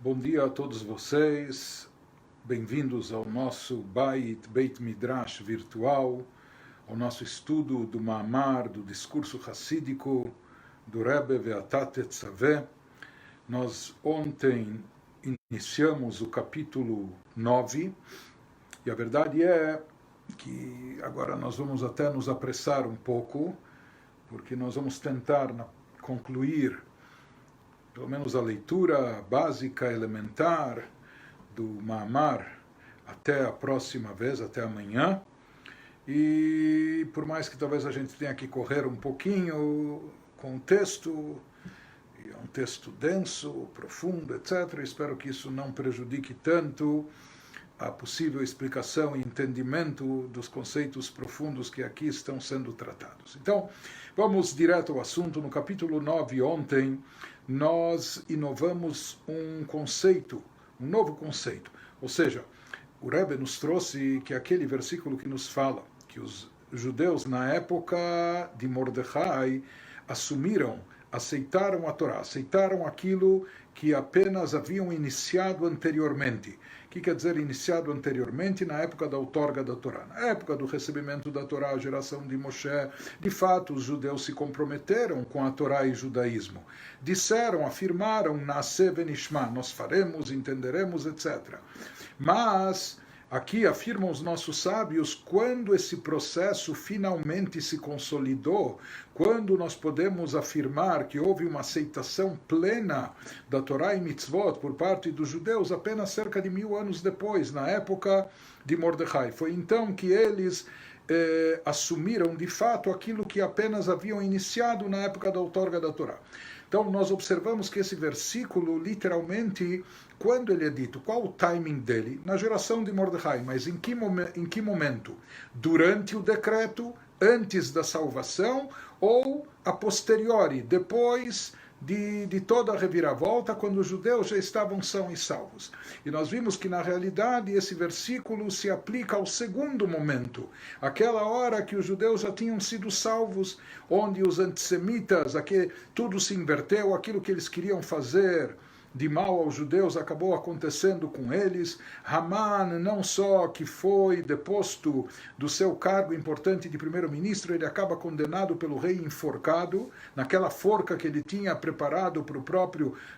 Bom dia a todos vocês, bem-vindos ao nosso Beit Midrash virtual, ao nosso estudo do Ma'amar, do discurso hassídico do Rebbe Ve'atat Tetzaveh. Nós ontem iniciamos o capítulo 9, e a verdade é que agora nós vamos até nos apressar um pouco, porque nós vamos tentar concluir pelo menos a leitura básica, elementar do Ma'amar até a próxima vez, até amanhã. E por mais que talvez a gente tenha que correr um pouquinho com o texto, é um texto denso, profundo, etc., espero que isso não prejudique tanto a possível explicação e entendimento dos conceitos profundos que aqui estão sendo tratados. Então, vamos direto ao assunto. No capítulo 9, ontem, nós inovamos um conceito, um novo conceito. Ou seja, o Rebbe nos trouxe que aquele versículo que nos fala que os judeus, na época de Mordecai, aceitaram a Torá, aceitaram aquilo que apenas haviam iniciado anteriormente. O que quer dizer iniciado anteriormente? Na época da outorga da Torá. Na época do recebimento da Torá, a geração de Moshe, de fato os judeus se comprometeram com a Torá e o judaísmo. Disseram, afirmaram, Naseh venishma, nós faremos, entenderemos, etc. Mas aqui afirmam os nossos sábios, quando esse processo finalmente se consolidou, quando nós podemos afirmar que houve uma aceitação plena da Torá e Mitzvot por parte dos judeus apenas cerca de 1000 anos depois, na época de Mordecai. Foi então que eles assumiram de fato aquilo que apenas haviam iniciado na época da outorga da Torá. Então nós observamos que esse versículo, literalmente, quando ele é dito, qual o timing dele? Na geração de Mordecai, mas em que momento? Durante o decreto, antes da salvação, ou a posteriori, depois de toda a reviravolta, quando os judeus já estavam sãos e salvos. E nós vimos que, na realidade, esse versículo se aplica ao segundo momento, aquela hora que os judeus já tinham sido salvos, onde os antissemitas, tudo se inverteu, aquilo que eles queriam fazer de mal aos judeus acabou acontecendo com eles. Haman, não só que foi deposto do seu cargo importante de primeiro-ministro, ele acaba condenado pelo rei enforcado, naquela forca que ele tinha preparado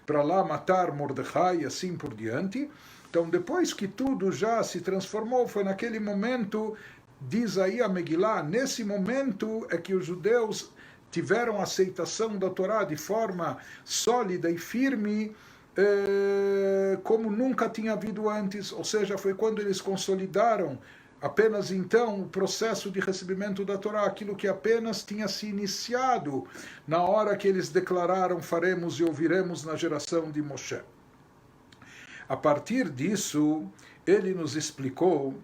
para lá matar Mordecai e assim por diante. Então, depois que tudo já se transformou, foi naquele momento, diz aí a Megillah, nesse momento é que os judeus tiveram a aceitação da Torá de forma sólida e firme, como nunca tinha havido antes, ou seja, foi quando eles consolidaram apenas então o processo de recebimento da Torá, aquilo que apenas tinha se iniciado na hora que eles declararam faremos e ouviremos na geração de Moshe. A partir disso, ele nos explicou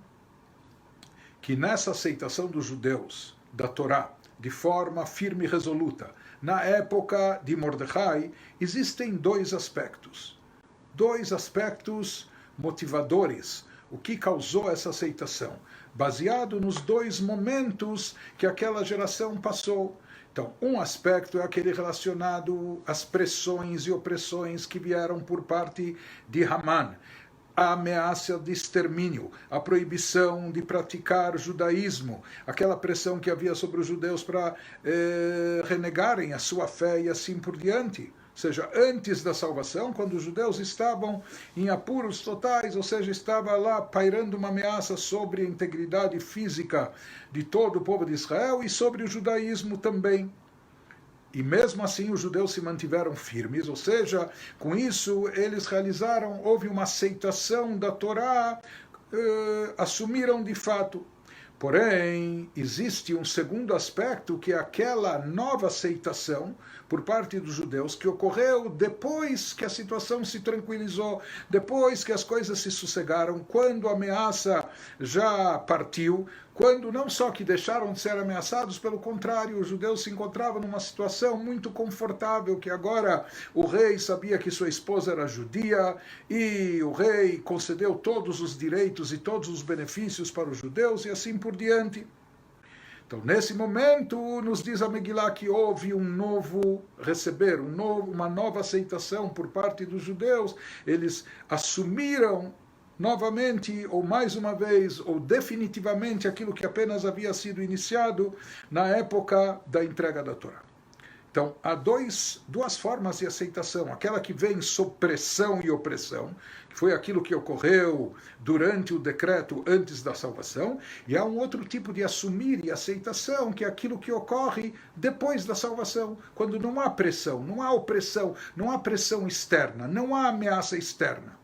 que nessa aceitação dos judeus da Torá, de forma firme e resoluta, na época de Mordecai, existem dois aspectos motivadores, o que causou essa aceitação, baseado nos dois momentos que aquela geração passou. Então, um aspecto é aquele relacionado às pressões e opressões que vieram por parte de Haman, a ameaça de extermínio, a proibição de praticar judaísmo, aquela pressão que havia sobre os judeus para renegarem a sua fé e assim por diante. Ou seja, antes da salvação, quando os judeus estavam em apuros totais, ou seja, estava lá pairando uma ameaça sobre a integridade física de todo o povo de Israel e sobre o judaísmo também. E mesmo assim os judeus se mantiveram firmes, ou seja, com isso eles houve uma aceitação da Torá, assumiram de fato. Porém, existe um segundo aspecto, que é aquela nova aceitação por parte dos judeus que ocorreu depois que a situação se tranquilizou, depois que as coisas se sossegaram, quando a ameaça já partiu, quando não só que deixaram de ser ameaçados, pelo contrário, os judeus se encontravam numa situação muito confortável, que agora o rei sabia que sua esposa era judia, e o rei concedeu todos os direitos e todos os benefícios para os judeus, e assim por diante. Então, nesse momento, nos diz a Megillah que houve um novo receber, uma nova aceitação por parte dos judeus. Eles assumiram novamente, ou mais uma vez, ou definitivamente, aquilo que apenas havia sido iniciado na época da entrega da Torá. Então, há duas formas de aceitação. Aquela que vem sob pressão e opressão, que foi aquilo que ocorreu durante o decreto antes da salvação, e há um outro tipo de assumir e aceitação, que é aquilo que ocorre depois da salvação, quando não há pressão, não há opressão, não há pressão externa, não há ameaça externa.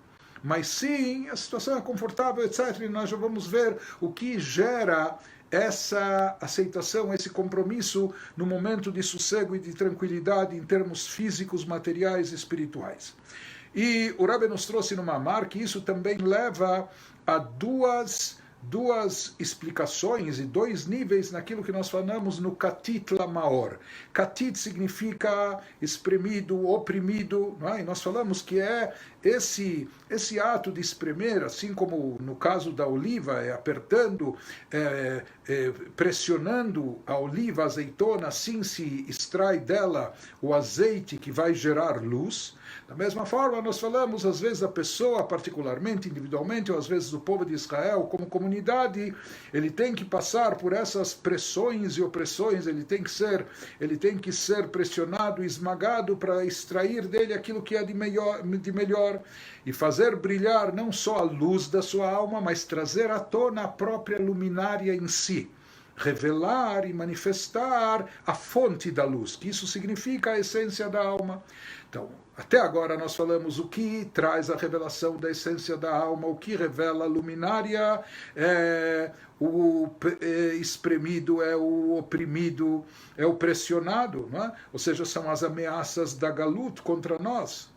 Mas sim, a situação é confortável, etc. E nós já vamos ver o que gera essa aceitação, esse compromisso no momento de sossego e de tranquilidade em termos físicos, materiais e espirituais. E o Rebbe nos trouxe no Mamar que isso também leva a duas explicações e dois níveis naquilo que nós falamos no Katit Lamaor. Katit significa espremido, oprimido, não é? E nós falamos que é esse ato de espremer, assim como no caso da oliva, é apertando, pressionando a oliva, a azeitona, assim se extrai dela o azeite que vai gerar luz. Da mesma forma, nós falamos, às vezes, a pessoa, particularmente, individualmente, ou às vezes o povo de Israel, como comunidade, ele tem que passar por essas pressões e opressões, ele tem que ser pressionado, esmagado, para extrair dele aquilo que é de melhor, e fazer brilhar não só a luz da sua alma, mas trazer à tona a própria luminária em si. Revelar e manifestar a fonte da luz, que isso significa a essência da alma. Então, até agora nós falamos o que traz a revelação da essência da alma, o que revela a luminária, o espremido, é o oprimido, é o pressionado, não é? Ou seja, são as ameaças da Galut contra nós.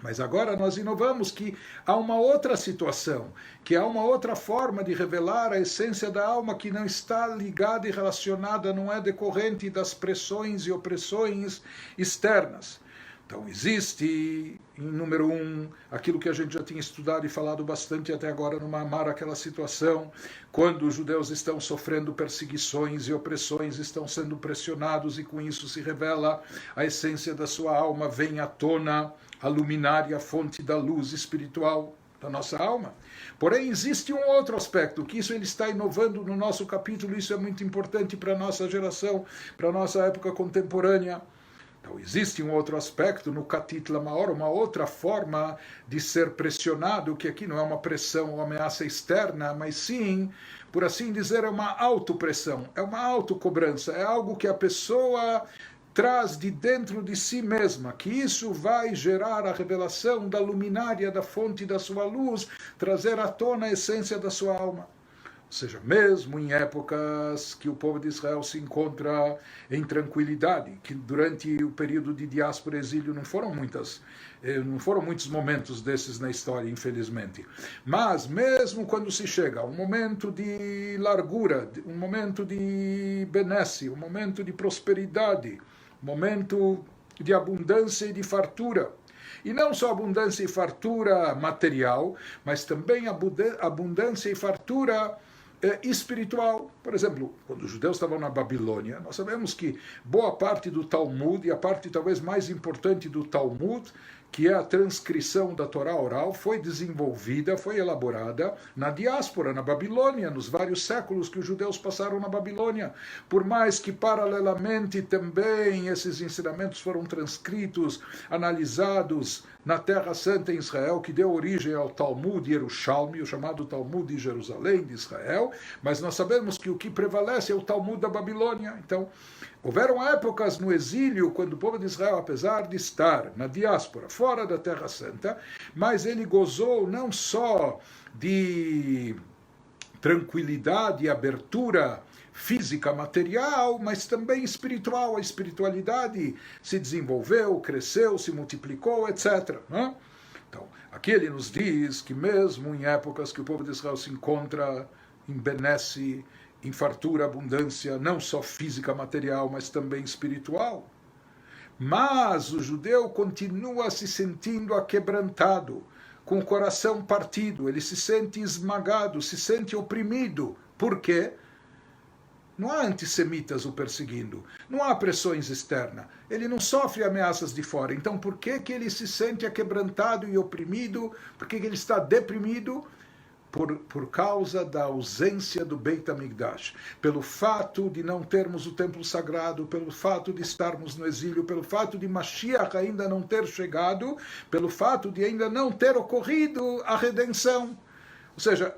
Mas agora nós inovamos que há uma outra situação, que há uma outra forma de revelar a essência da alma que não está ligada e relacionada, não é decorrente das pressões e opressões externas. Então existe, em número 1, aquilo que a gente já tinha estudado e falado bastante até agora no Mamar, aquela situação quando os judeus estão sofrendo perseguições e opressões, estão sendo pressionados e com isso se revela a essência da sua alma, vem à tona a luminária, a fonte da luz espiritual da nossa alma. Porém, existe um outro aspecto, que isso ele está inovando no nosso capítulo, isso é muito importante para a nossa geração, para a nossa época contemporânea. Então, existe um outro aspecto no Katit Lamaor, uma outra forma de ser pressionado, que aqui não é uma pressão ou ameaça externa, mas sim, por assim dizer, é uma autopressão, é uma autocobrança, é algo que a pessoa traz de dentro de si mesma, que isso vai gerar a revelação da luminária, da fonte da sua luz, trazer à tona a essência da sua alma. Ou seja, mesmo em épocas que o povo de Israel se encontra em tranquilidade, que durante o período de diáspora e exílio não foram muitos momentos desses na história, infelizmente. Mas mesmo quando se chega a um momento de largura, um momento de benesse, um momento de prosperidade, um momento de abundância e de fartura, e não só abundância e fartura material, mas também abundância e fartura espiritual. Por exemplo, quando os judeus estavam na Babilônia, nós sabemos que boa parte do Talmud, e a parte talvez mais importante do Talmud, que é a transcrição da Torá oral, foi desenvolvida, foi elaborada na diáspora, na Babilônia, nos vários séculos que os judeus passaram na Babilônia. Por mais que, paralelamente, também esses ensinamentos foram transcritos, analisados na Terra Santa em Israel, que deu origem ao Talmud Yerushalmi, o chamado Talmud de Jerusalém, de Israel, mas nós sabemos que o que prevalece é o Talmud da Babilônia. Então, houveram épocas no exílio, quando o povo de Israel, apesar de estar na diáspora, fora da Terra Santa, mas ele gozou não só de tranquilidade e abertura física, material, mas também espiritual. A espiritualidade se desenvolveu, cresceu, se multiplicou, etc. Né? Então, aqui ele nos diz que mesmo em épocas que o povo de Israel se encontra em benesse, em fartura, abundância, não só física, material, mas também espiritual, mas o judeu continua se sentindo aquebrantado, com o coração partido, ele se sente esmagado, se sente oprimido. Por quê? Não há antissemitas o perseguindo. Não há pressões externas. Ele não sofre ameaças de fora. Então, por que ele se sente aquebrantado e oprimido? Por que ele está deprimido? Por causa da ausência do Beit HaMikdash, pelo fato de não termos o templo sagrado, pelo fato de estarmos no exílio, pelo fato de Mashiach ainda não ter chegado, pelo fato de ainda não ter ocorrido a redenção. Ou seja,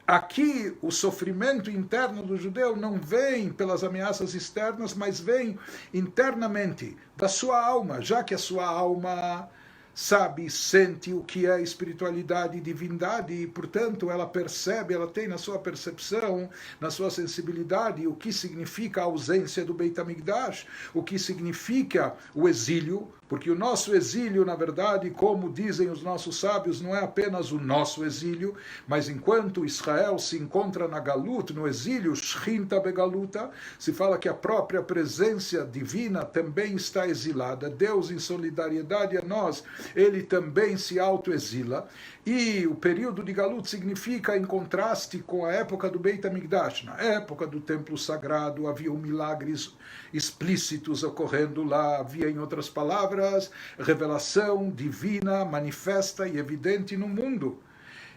aqui o sofrimento interno do judeu não vem pelas ameaças externas, mas vem internamente, da sua alma, já que a sua alma sabe, sente o que é espiritualidade e divindade, e, portanto, ela percebe, ela tem na sua percepção, na sua sensibilidade, o que significa a ausência do Beit HaMikdash, o que significa o exílio, porque o nosso exílio, na verdade, como dizem os nossos sábios, não é apenas o nosso exílio, mas enquanto Israel se encontra na Galut, no exílio, Shrinta Begaluta, se fala que a própria presença divina também está exilada. Deus, em solidariedade a nós, ele também se autoexila. E o período de Galut significa, em contraste com a época do Beit HaMikdash. Na época do templo sagrado havia milagres explícitos ocorrendo lá, havia, em outras palavras, revelação divina, manifesta e evidente no mundo.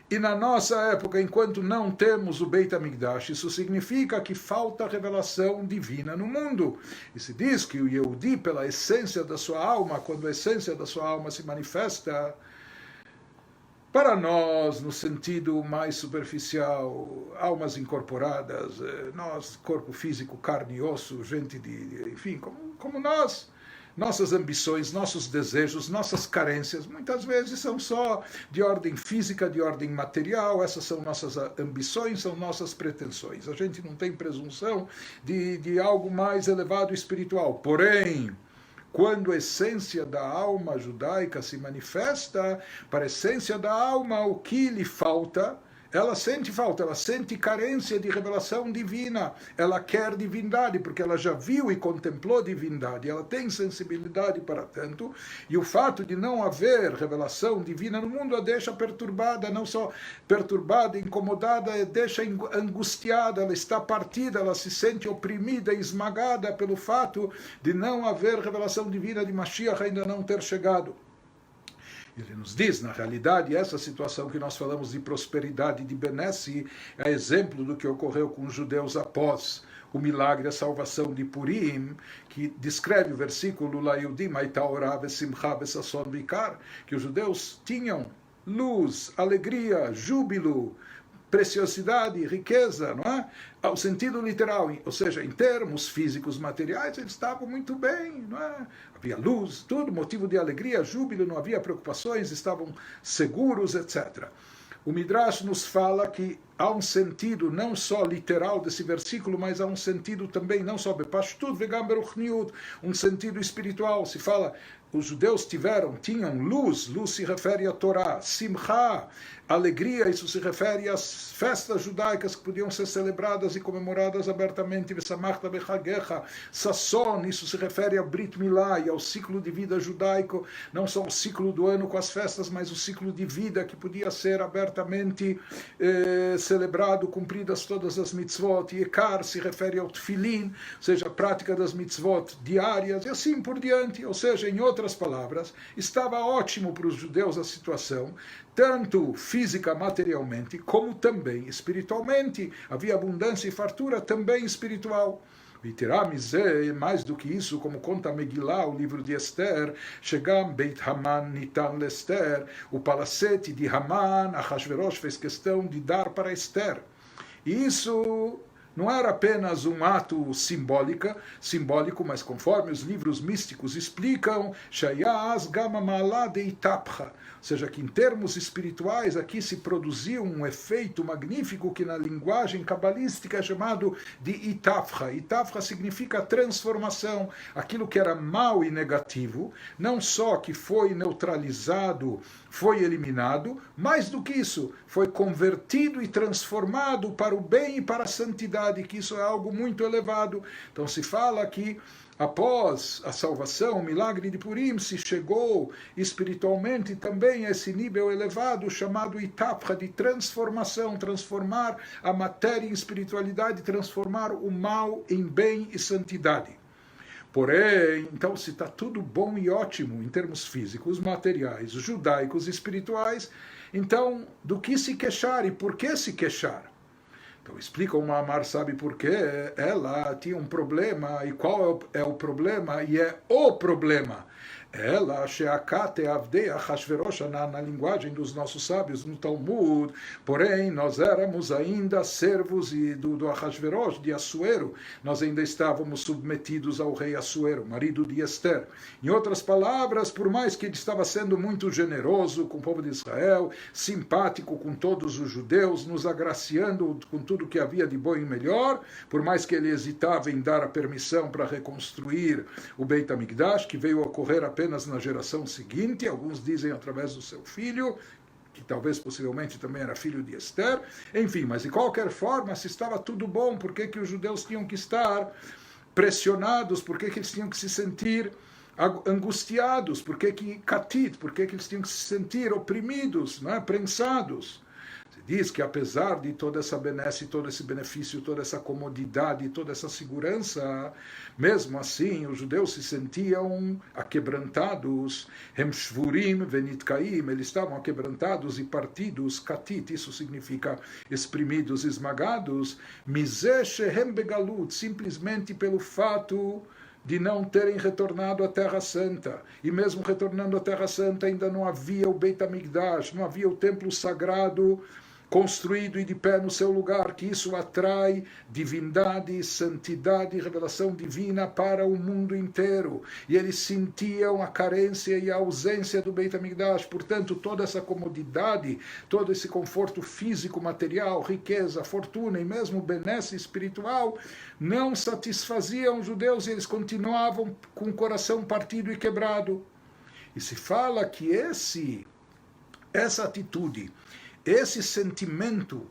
E na nossa época, enquanto não temos o Beit HaMikdash, isso significa que falta revelação divina no mundo. E se diz que o Yehudi, pela essência da sua alma, quando a essência da sua alma se manifesta, para nós, no sentido mais superficial, almas incorporadas, nós, corpo físico, carne e osso, gente enfim, como nós, nossas ambições, nossos desejos, nossas carências, muitas vezes são só de ordem física, de ordem material. Essas são nossas ambições, são nossas pretensões. A gente não tem presunção de algo mais elevado espiritual. Porém, quando a essência da alma judaica se manifesta, para a essência da alma, o que lhe falta, ela sente falta, ela sente carência de revelação divina, ela quer divindade, porque ela já viu e contemplou divindade, ela tem sensibilidade para tanto, e o fato de não haver revelação divina no mundo a deixa perturbada, não só perturbada, incomodada, a deixa angustiada, ela está partida, ela se sente oprimida, esmagada pelo fato de não haver revelação divina de Mashiach ainda não ter chegado. Ele nos diz, na realidade, essa situação que nós falamos de prosperidade de Benesse é exemplo do que ocorreu com os judeus após o milagre, a salvação de Purim, que descreve o versículo La Yudim Aitaorá Vesimcha Vesasson Vikar, que os judeus tinham luz, alegria, júbilo, preciosidade, riqueza, não é? Ao sentido literal, ou seja, em termos físicos, materiais, eles estavam muito bem, não é? Havia luz, tudo, motivo de alegria, júbilo, não havia preocupações, estavam seguros, etc. O Midrash nos fala que há um sentido não só literal desse versículo, mas há um sentido também, não só bepashtut vegam beruchniut, um sentido espiritual. Se fala, os judeus tinham luz, luz se refere à Torá, simcha, alegria, isso se refere às festas judaicas que podiam ser celebradas e comemoradas abertamente, vesamachta bechagecha, sasson, isso se refere ao Brit Milá e ao ciclo de vida judaico, não só o ciclo do ano com as festas, mas o ciclo de vida que podia ser abertamente celebrado, cumpridas todas as mitzvot. Yekar se refere ao tefilin, ou seja, a prática das mitzvot diárias, e assim por diante. Ou seja, em outras palavras, estava ótimo para os judeus a situação, tanto física, materialmente, como também espiritualmente. Havia abundância e fartura também espiritual. Mais do que isso, como conta Megillah, o livro de Esther, Shegam Beit Haman Nitan Lester, o palacete de Haman, Ahashverosh fez questão de dar para Esther. E isso não era apenas um ato simbólico, mas conforme os livros místicos explicam, Shayaz Gama Malá de Itapcha, ou seja, que em termos espirituais aqui se produziu um efeito magnífico que na linguagem cabalística é chamado de Itapcha. Itapcha significa transformação, aquilo que era mal e negativo, não só que foi neutralizado, foi eliminado, mais do que isso, foi convertido e transformado para o bem e para a santidade. santidade, que isso é algo muito elevado. Então se fala que após a salvação, o milagre de Purim, se chegou espiritualmente também a esse nível elevado, chamado Itapha, de transformação, transformar a matéria em espiritualidade, transformar o mal em bem e santidade. Porém, então, se está tudo bom e ótimo em termos físicos, materiais, judaicos e espirituais, então, do que se queixar e por que se queixar? Então explica o Mahamar, sabe por quê? Ela tinha um problema, e qual é o problema? E é o problema. Ela, Sheakate Avdei Achashverosh, na linguagem dos nossos sábios, no Talmud, porém, nós éramos ainda servos do Achashverosh, de Assuero, nós ainda estávamos submetidos ao rei Assuero, marido de Esther. Em outras palavras, por mais que ele estava sendo muito generoso com o povo de Israel, simpático com todos os judeus, nos agraciando com tudo que havia de bom e melhor, por mais que ele hesitava em dar a permissão para reconstruir o Beit HaMikdash, que veio a ocorrer apenas na geração seguinte, alguns dizem através do seu filho, que talvez possivelmente também era filho de Esther, enfim, mas de qualquer forma, se estava tudo bom, por que os judeus tinham que estar pressionados, por que eles tinham que se sentir angustiados, por que eles tinham que se sentir oprimidos, não é? Prensados? Diz que apesar de toda essa benesse, todo esse benefício, toda essa comodidade, toda essa segurança, mesmo assim os judeus se sentiam aquebrantados, hemshvurim venitkaim, eles estavam aquebrantados e partidos, katit, isso significa exprimidos, esmagados, mizeh shehem begalut, simplesmente pelo fato de não terem retornado à Terra Santa. E mesmo retornando à Terra Santa, ainda não havia o Beit HaMikdash, não havia o templo sagrado construído e de pé no seu lugar, que isso atrai divindade, santidade e revelação divina para o mundo inteiro. E eles sentiam a carência e a ausência do Beit HaMikdash. Portanto, toda essa comodidade, todo esse conforto físico, material, riqueza, fortuna e mesmo benesse espiritual não satisfaziam os judeus e eles continuavam com o coração partido e quebrado. E se fala que essa atitude, esse sentimento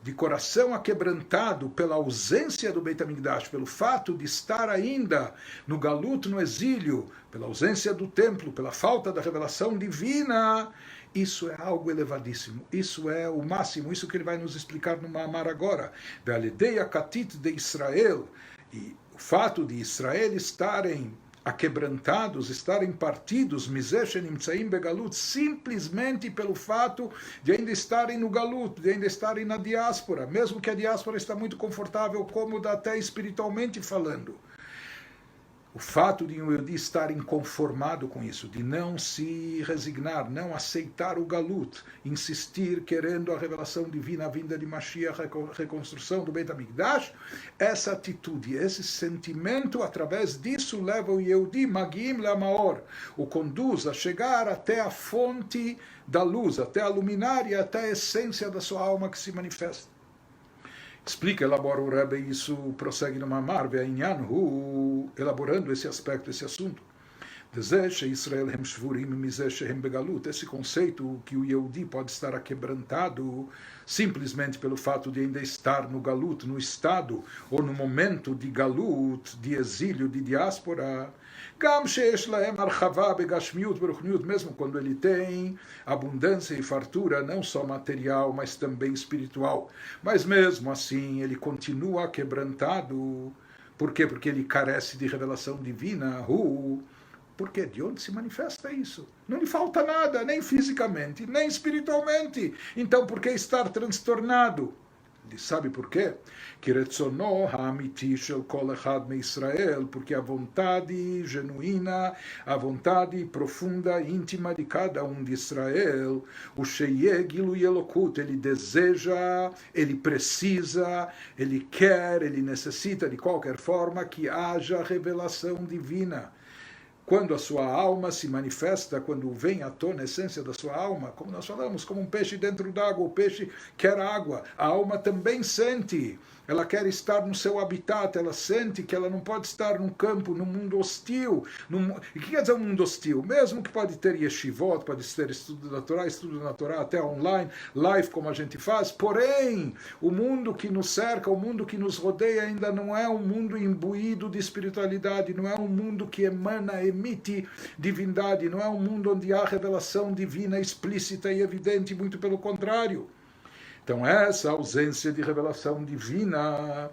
de coração aquebrantado pela ausência do Beit HaMikdash, pelo fato de estar ainda no galuto, no exílio, pela ausência do templo, pela falta da revelação divina, isso é algo elevadíssimo, isso é o máximo, isso que ele vai nos explicar no Mahamar agora. Ve'aledeia katit de Israel, e o fato de Israel estarem aquebrantados, estarem partidos, simplesmente pelo fato de ainda estarem no galut, de ainda estarem na diáspora, mesmo que a diáspora está muito confortável, cômoda até espiritualmente falando. O fato de um Yehudi estar inconformado com isso, de não se resignar, não aceitar o galut, insistir querendo a revelação divina, a vinda de Mashiach, a reconstrução do Beit HaMikdash, essa atitude, esse sentimento, através disso leva o Yehudi, Magim Lamaor, o conduz a chegar até a fonte da luz, até a luminária, até a essência da sua alma que se manifesta. Explica, elabora o Rebbe, isso prossegue no Mamar, elaborando esse aspecto, esse assunto. Esse conceito que o Yehudi pode estar aquebrantado simplesmente pelo fato de ainda estar no galut, no estado ou no momento de galut, de exílio, de diáspora, mesmo quando ele tem abundância e fartura, não só material, mas também espiritual. Mas mesmo assim, ele continua quebrantado. Por quê? Porque ele carece de revelação divina. Porque de onde se manifesta isso? Não lhe falta nada, nem fisicamente, nem espiritualmente. Então, por que estar transtornado? Ele sabe por quê? Porque a vontade genuína, a vontade profunda, íntima de cada um de Israel, o Sheyegilu Yelokut, ele deseja, ele precisa, ele quer, ele necessita de qualquer forma que haja revelação divina. Quando a sua alma se manifesta, quando vem à tona a essência da sua alma, como nós falamos, como um peixe dentro d'água, o peixe quer água, a alma também sente ela quer estar no seu habitat, ela sente que ela não pode estar num campo, num mundo hostil. E o que quer dizer um mundo hostil? Mesmo que pode ter yeshivot, pode ter estudo na Torá até online, live como a gente faz, porém, o mundo que nos cerca, o mundo que nos rodeia ainda não é um mundo imbuído de espiritualidade, não é um mundo que emite divindade, não é um mundo onde há revelação divina explícita e evidente, muito pelo contrário. Então essa ausência de revelação divina,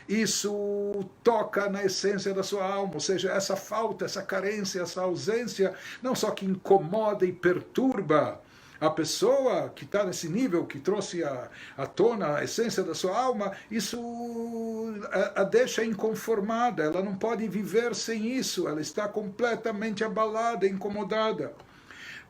isso toca na essência da sua alma, ou seja, essa falta, essa carência, essa ausência, não só que incomoda e perturba a pessoa que está nesse nível, que trouxe à tona a essência da sua alma, isso a deixa inconformada, ela não pode viver sem isso, ela está completamente abalada, incomodada.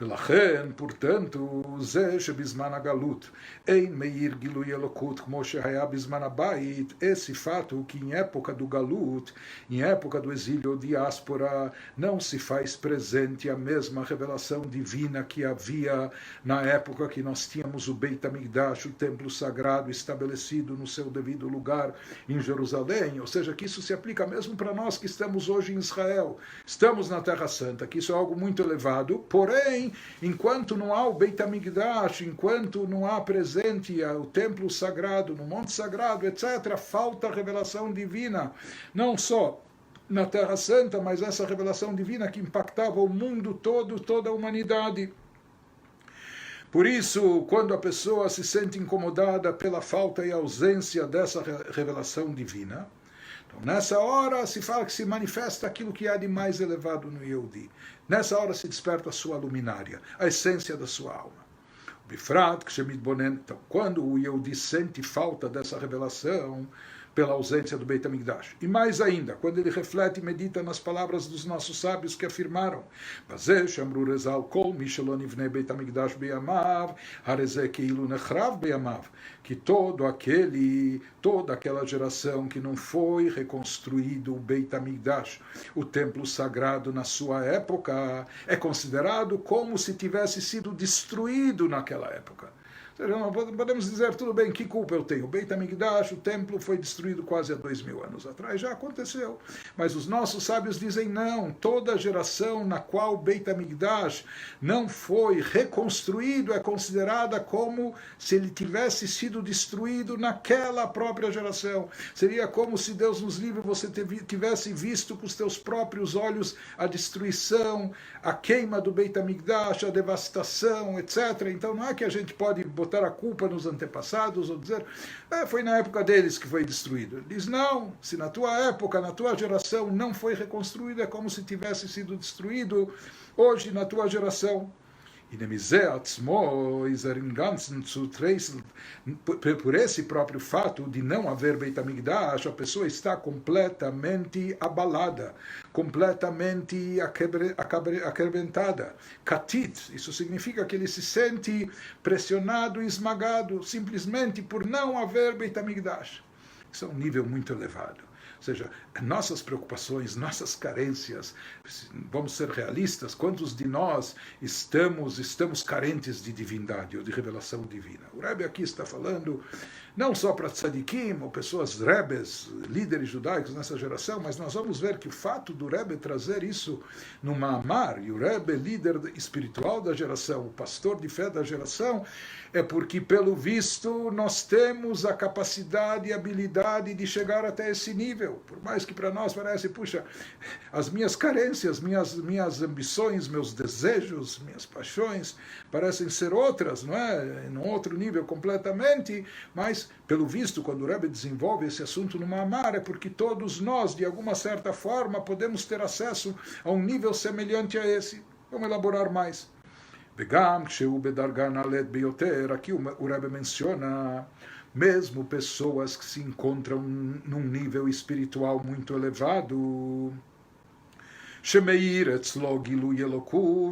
ולכן, portanto, זה שבזמן הגלות אין מאיר גילוי אלוקות כמו שהיה בזמן הבית, esse fato que em época do galut, em época do exílio ou diáspora, não se faz presente a mesma revelação divina que havia na época que nós tínhamos o Beit HaMikdash, o templo sagrado estabelecido no seu devido lugar em Jerusalém, ou seja, que isso se aplica mesmo para nós que estamos hoje em Israel, estamos na Terra Santa, que isso é algo muito elevado, porém, enquanto não há o Beit HaMikdash, enquanto não há presente o templo sagrado, no monte sagrado, etc., falta a revelação divina, não só na Terra Santa, mas essa revelação divina que impactava o mundo todo, toda a humanidade. Por isso, quando a pessoa se sente incomodada pela falta e ausência dessa revelação divina, nessa hora se fala que se manifesta aquilo que há de mais elevado no Yehudi. Nessa hora se desperta a sua luminária, a essência da sua alma. Então, quando o Yehudi sente falta dessa revelação, pela ausência do Beit HaMikdash. E mais ainda, quando ele reflete e medita nas palavras dos nossos sábios que afirmaram que toda aquela geração que não foi reconstruído o Beit HaMikdash, o templo sagrado na sua época, é considerado como se tivesse sido destruído naquela época. Podemos dizer, tudo bem, que culpa eu tenho? O Beit HaMikdash, o templo foi destruído quase há 2000 anos atrás, já aconteceu. Mas os nossos sábios dizem, não, toda geração na qual o Beit HaMikdash não foi reconstruído é considerada como se ele tivesse sido destruído naquela própria geração. Seria como se, Deus nos livre, você tivesse visto com os teus próprios olhos a destruição, a queima do Beit HaMikdash, a devastação, etc. Então não é que a gente pode botar a culpa nos antepassados ou dizer, foi na época deles que foi destruído. Ele diz, não, se na tua época, na tua geração não foi reconstruído, é como se tivesse sido destruído hoje na tua geração. Por esse próprio fato de não haver Beit HaMikdash, a pessoa está completamente abalada, completamente acrebentada. Katit, isso significa que ele se sente pressionado e esmagado, simplesmente por não haver Beit HaMikdash. Isso é um nível muito elevado. Ou seja, nossas preocupações, nossas carências, vamos ser realistas, quantos de nós estamos carentes de divindade ou de revelação divina? O Rebbe aqui está falando não só para tzadikim ou pessoas rebes, líderes judaicos nessa geração, mas nós vamos ver que o fato do Rebbe trazer isso no Ma'amar, e o Rebbe, líder espiritual da geração, o pastor de fé da geração, é porque, pelo visto, nós temos a capacidade e habilidade de chegar até esse nível. Por mais que para nós parece, puxa, as minhas carências, minhas ambições, meus desejos, minhas paixões, parecem ser outras, não é? Num outro nível completamente, mas, pelo visto, quando o Rebbe desenvolve esse assunto no Ma'amar, é porque todos nós, de alguma certa forma, podemos ter acesso a um nível semelhante a esse. Vamos elaborar mais. Aqui o Rebbe menciona mesmo pessoas que se encontram num nível espiritual muito elevado,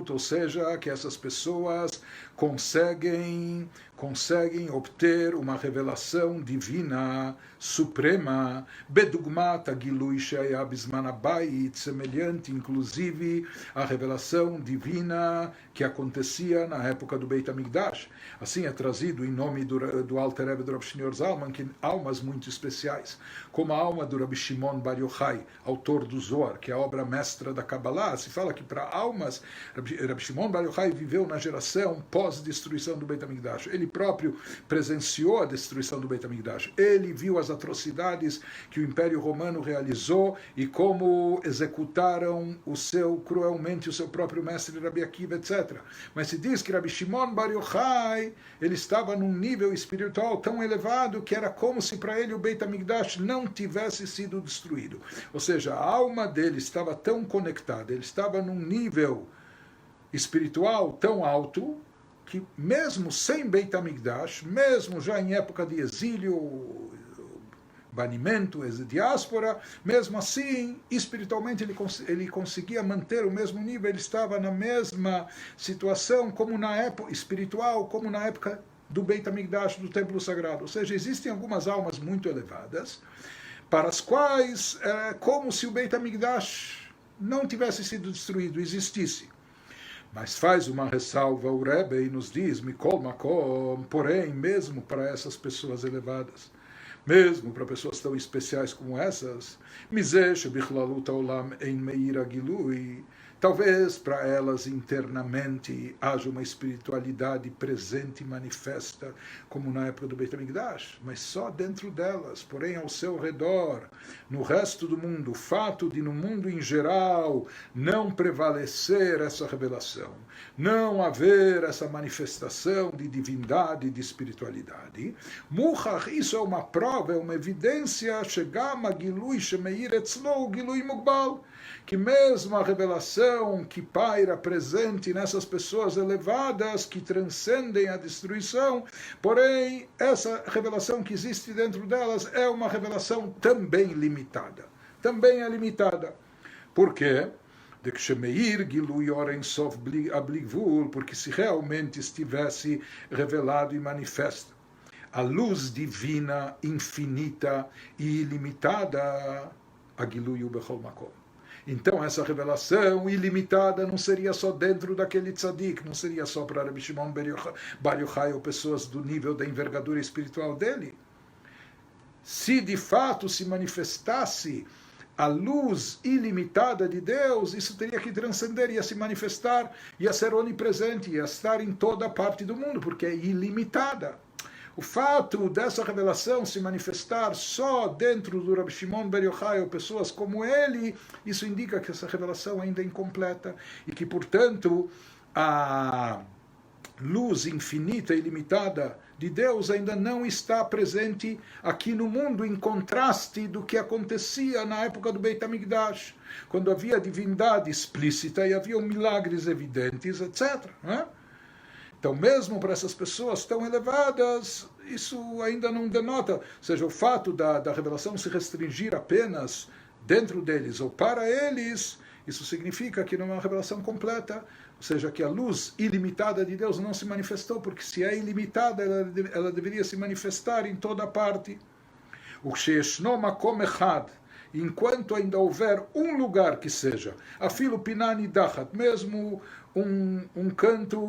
ou seja, que essas pessoas conseguem conseguem obter uma revelação divina suprema, bedugmat agilui she'aya bizman habayit, semelhante inclusive à revelação divina que acontecia na época do Beit HaMikdash. Assim é trazido em nome do Alter Rebbe do Rabi Shneur Zalman que almas muito especiais, como a alma do Rabi Shimon Bar Yochai, autor do Zohar, que é a obra mestra da Kabbalah. Se fala que para almas, Rabi Shimon Bar Yochai viveu na geração pós-destruição do Beit HaMikdash. Ele próprio presenciou a destruição do Beit HaMikdash. Ele viu as atrocidades que o Império Romano realizou e como executaram cruelmente o seu próprio mestre Rabi Akiva, etc. Mas se diz que Rabi Shimon Bar Yochai, ele estava num nível espiritual tão elevado que era como se para ele o Beit HaMikdash não tivesse sido destruído. Ou seja, a alma dele estava tão conectada, ele estava num nível espiritual tão alto que mesmo sem Beit HaMikdash, mesmo já em época de exílio, banimento, diáspora, mesmo assim, espiritualmente ele conseguia manter o mesmo nível, ele estava na mesma situação como na época espiritual, como na época do Beit HaMikdash, do Templo Sagrado. Ou seja, existem algumas almas muito elevadas, para as quais é como se o Beit HaMikdash não tivesse sido destruído, existisse. Mas faz uma ressalva o Rebbe e nos diz, Mikol Makom, porém, mesmo para essas pessoas elevadas, mesmo para pessoas tão especiais como essas, Mizesh Bichlalut Olam Ein Meir Agilui, talvez para elas internamente haja uma espiritualidade presente e manifesta, como na época do Beit HaMikdash, mas só dentro delas, porém ao seu redor, no resto do mundo, o fato de no mundo em geral não prevalecer essa revelação, não haver essa manifestação de divindade e de espiritualidade, Muchach, isso é uma prova, é uma evidência, Shegam Agilui Shemeir Etzlo Gilui Mugbal, que mesmo a revelação que paira presente nessas pessoas elevadas que transcendem a destruição, porém essa revelação que existe dentro delas é uma revelação também limitada. Também é limitada. Por quê? Porque se realmente estivesse revelado e manifesto a luz divina, infinita e ilimitada, Agiluyu Bechol Makom. Então essa revelação ilimitada não seria só dentro daquele tzadik, não seria só para Rabi Shimon Bar Yochai ou pessoas do nível da envergadura espiritual dele. Se de fato se manifestasse a luz ilimitada de Deus, isso teria que transcender, ia se manifestar, ia ser onipresente, ia estar em toda parte do mundo, porque é ilimitada. O fato dessa revelação se manifestar só dentro do Rabi Shimon Bar Yochai ou pessoas como ele, isso indica que essa revelação ainda é incompleta e que, portanto, a luz infinita e ilimitada de Deus ainda não está presente aqui no mundo, em contraste do que acontecia na época do Beit HaMikdash, quando havia divindade explícita e havia milagres evidentes, etc., né? Então, mesmo para essas pessoas tão elevadas, isso ainda não denota, ou seja, o fato da revelação se restringir apenas dentro deles ou para eles, isso significa que não é uma revelação completa, ou seja, que a luz ilimitada de Deus não se manifestou, porque se é ilimitada, ela deveria se manifestar em toda parte. O Sheeshno Makom Echad, enquanto ainda houver um lugar que seja, afilo pinani dachat, mesmo um canto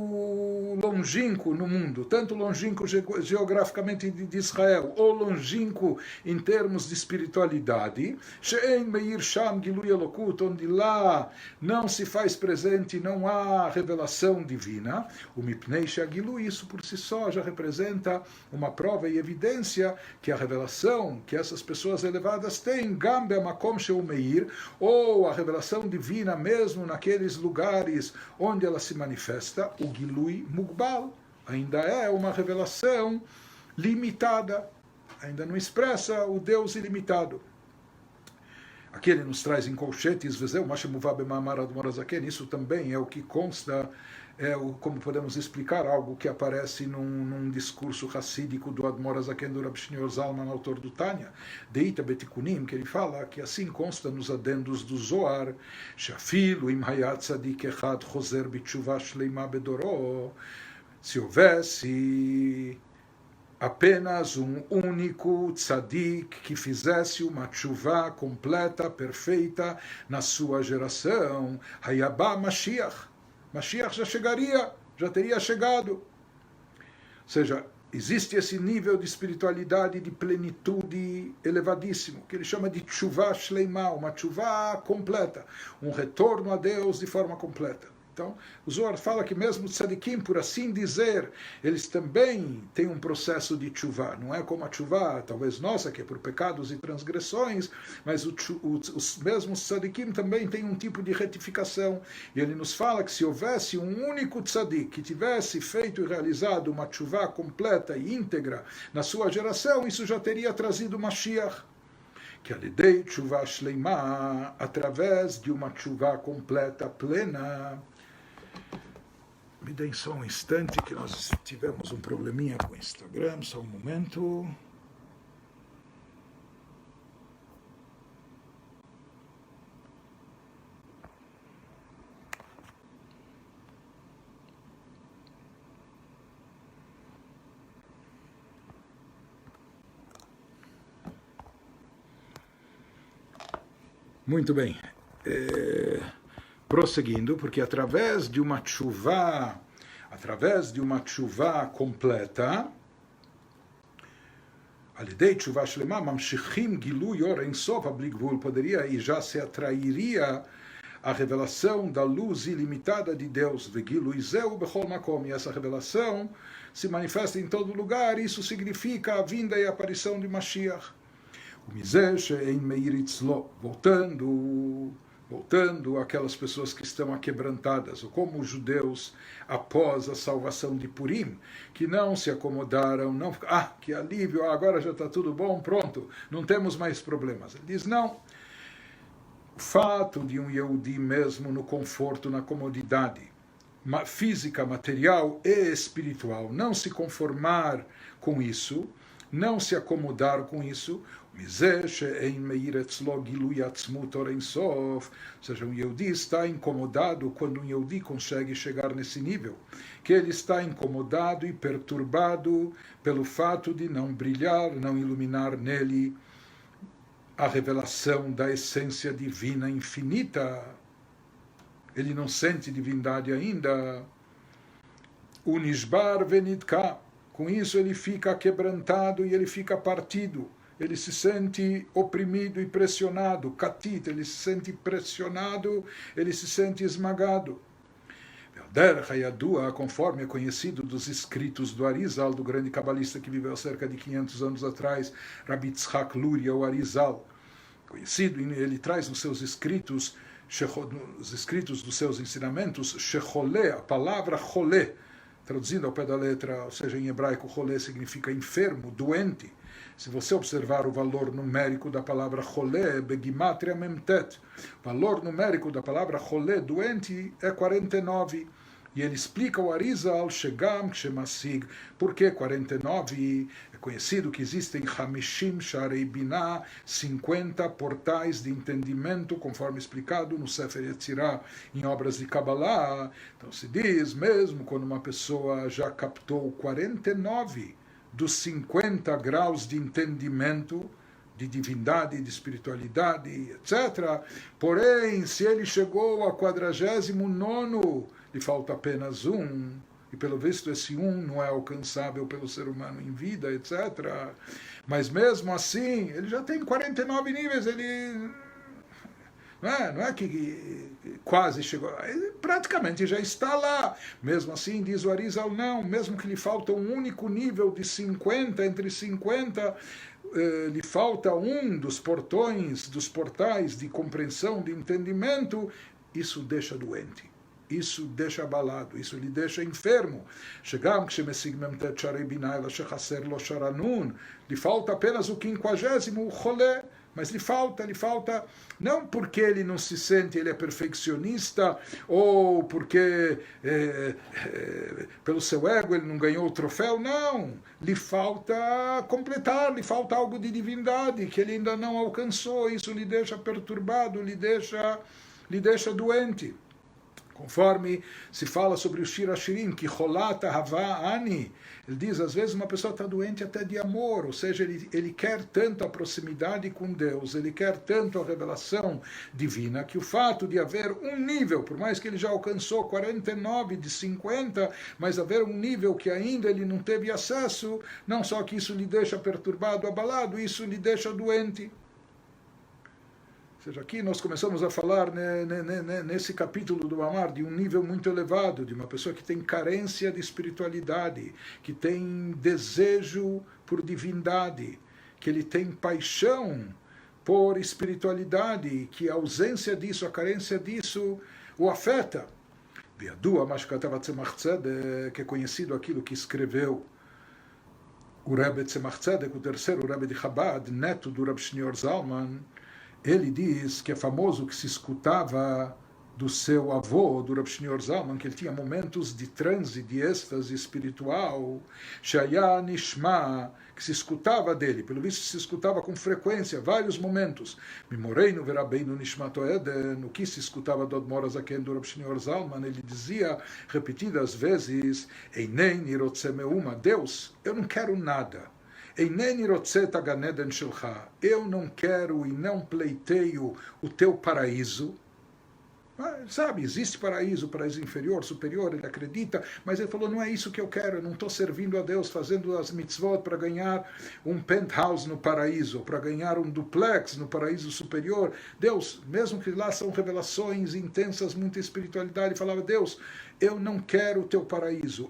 longínquo no mundo, tanto longínquo geograficamente de Israel, ou longínquo em termos de espiritualidade, she'en meir sham gilui elokut, onde lá não se faz presente, não há revelação divina, o mipnei she'agilui, isso por si só já representa uma prova e evidência que a revelação que essas pessoas elevadas têm, gambe makom she'u meir, ou a revelação divina mesmo naqueles lugares onde ela se manifesta, o Gilui Mugbal, ainda é uma revelação limitada, ainda não expressa o Deus ilimitado. Aqui ele nos traz em colchetes, isso também é o que consta, como podemos explicar, algo que aparece num discurso racídico do Admor Hazaken do Rabi Shneur Zalman, autor do Tânia, Deita Betikunim, que ele fala que assim consta nos adendos do Zohar, Shafilu im hayat tzadik echad choser b'tshuva shleima bedoro, Se houvesse apenas um único tzadik que fizesse uma tchuvá completa, perfeita na sua geração, Hayabá Mashiach. Mashiach já chegaria, já teria chegado. Ou seja, existe esse nível de espiritualidade, de plenitude elevadíssimo, que ele chama de tchuvá shleimá, uma tchuvá completa, um retorno a Deus de forma completa. Então, o Zohar fala que mesmo os tzadikim, por assim dizer, eles também têm um processo de tchuvá. Não é como a tchuvá, talvez nossa, que é por pecados e transgressões, mas os mesmos tzadikim também têm um tipo de retificação. E ele nos fala que se houvesse um único tzadik que tivesse feito e realizado uma tchuvá completa e íntegra na sua geração, isso já teria trazido Mashiach. Que a lidei tchuvá shleimá, através de uma tchuvá completa, plena. Me deem só um instante que nós tivemos um probleminha com o Instagram, só um momento. Muito bem. Prosseguindo, porque através de uma tchuvá completa, alidei tchuvá shlema, mamshichim gilu yor en sof abligvul, poderia e já se atrairia a revelação da luz ilimitada de Deus, vegilu izeu bechol makom, e essa revelação se manifesta em todo lugar, isso significa a vinda e a aparição de Mashiach. O mizesh em meiritzlo, voltando àquelas pessoas que estão aquebrantadas, ou como os judeus após a salvação de Purim, que não se acomodaram, não, que alívio, agora já está tudo bom, pronto, não temos mais problemas. Ele diz, não, o fato de um Yehudi mesmo no conforto, na comodidade física, material e espiritual, não se conformar com isso, não se acomodar com isso, ou seja, um Yehudi está incomodado quando um Yehudi consegue chegar nesse nível, que ele está incomodado e perturbado pelo fato de não brilhar, não iluminar nele a revelação da essência divina infinita. Ele não sente divindade ainda. Unishbar venidka. Com isso ele fica quebrantado e ele fica partido. Ele se sente oprimido e pressionado. Katit, ele se sente pressionado, ele se sente esmagado. Conforme é conhecido dos escritos do Arizal, do grande cabalista que viveu cerca de 500 anos atrás, Rabbi Tzchak Luria, o Arizal. Conhecido, ele traz nos seus escritos, os escritos dos seus ensinamentos, Shecholé, a palavra Cholé, traduzindo ao pé da letra, ou seja, em hebraico, Cholé significa enfermo, doente. Se você observar o valor numérico da palavra cholé, begimatria memtet, o valor numérico da palavra cholé, doente, é 49. E ele explica o Arizal, Shegam, Kshemasig, por que 49? É conhecido que existem Hamishim Sharei Binah, 50 portais de entendimento, conforme explicado no Sefer Yetzirah, em obras de Kabbalah. Então se diz, mesmo quando uma pessoa já captou 49 dos 50 graus de entendimento, de divindade, de espiritualidade, etc. Porém, se ele chegou a 49º, lhe falta apenas um, e pelo visto esse um não é alcançável pelo ser humano em vida, etc. Mas mesmo assim, ele já tem 49 níveis, ele... Não é que quase chegou, ele praticamente já está lá. Mesmo assim, diz o Arizal, não, mesmo que lhe falta um único nível de 50, entre 50, lhe falta um dos portões, dos portais de compreensão, de entendimento, isso deixa doente. Isso deixa abalado, isso lhe deixa enfermo. Lhe falta apenas o 50º, o cholé. Mas lhe falta, não porque ele não se sente, ele é perfeccionista, ou porque pelo seu ego ele não ganhou o troféu, não. Lhe falta completar, lhe falta algo de divindade que ele ainda não alcançou, isso lhe deixa perturbado, lhe deixa doente. Conforme se fala sobre o Shir Hashirim, que Cholata Hava Ani, ele diz, às vezes uma pessoa está doente até de amor, ou seja, ele quer tanto a proximidade com Deus, ele quer tanto a revelação divina, que o fato de haver um nível, por mais que ele já alcançou 49 de 50, mas haver um nível que ainda ele não teve acesso, não só que isso lhe deixa perturbado, abalado, isso lhe deixa doente. Ou seja, aqui nós começamos a falar nesse capítulo do Amar de um nível muito elevado, de uma pessoa que tem carência de espiritualidade, que tem desejo por divindade, que ele tem paixão por espiritualidade, que a ausência disso, a carência disso, o afeta. Biadu, Mashkatav Tzemach Tzedek, que é conhecido aquilo que escreveu o Rebbe Tzemach Tzedek, o terceiro Rebbe de Chabad, neto do Reb Shneor Zalman. Ele diz que é famoso que se escutava do seu avô, do Reb Shneor Zalman, que ele tinha momentos de transe, de êxtase espiritual, Shaya Nishma, que se escutava dele, pelo visto se escutava com frequência, vários momentos. Mimoreinu verabeinu Nishmato Eden, o que se escutava do Admor Azaken do Reb Shneor Zalman, ele dizia repetidas vezes, Einei nirotze meuma, Deus, eu não quero nada. Eu não quero e não pleiteio o teu paraíso. Sabe, existe paraíso inferior, superior, ele acredita, mas ele falou, não é isso que eu quero, eu não estou servindo a Deus, fazendo as mitzvot para ganhar um penthouse no paraíso, para ganhar um duplex no paraíso superior. Deus, mesmo que lá são revelações intensas, muita espiritualidade, falava, Deus, eu não quero o teu paraíso.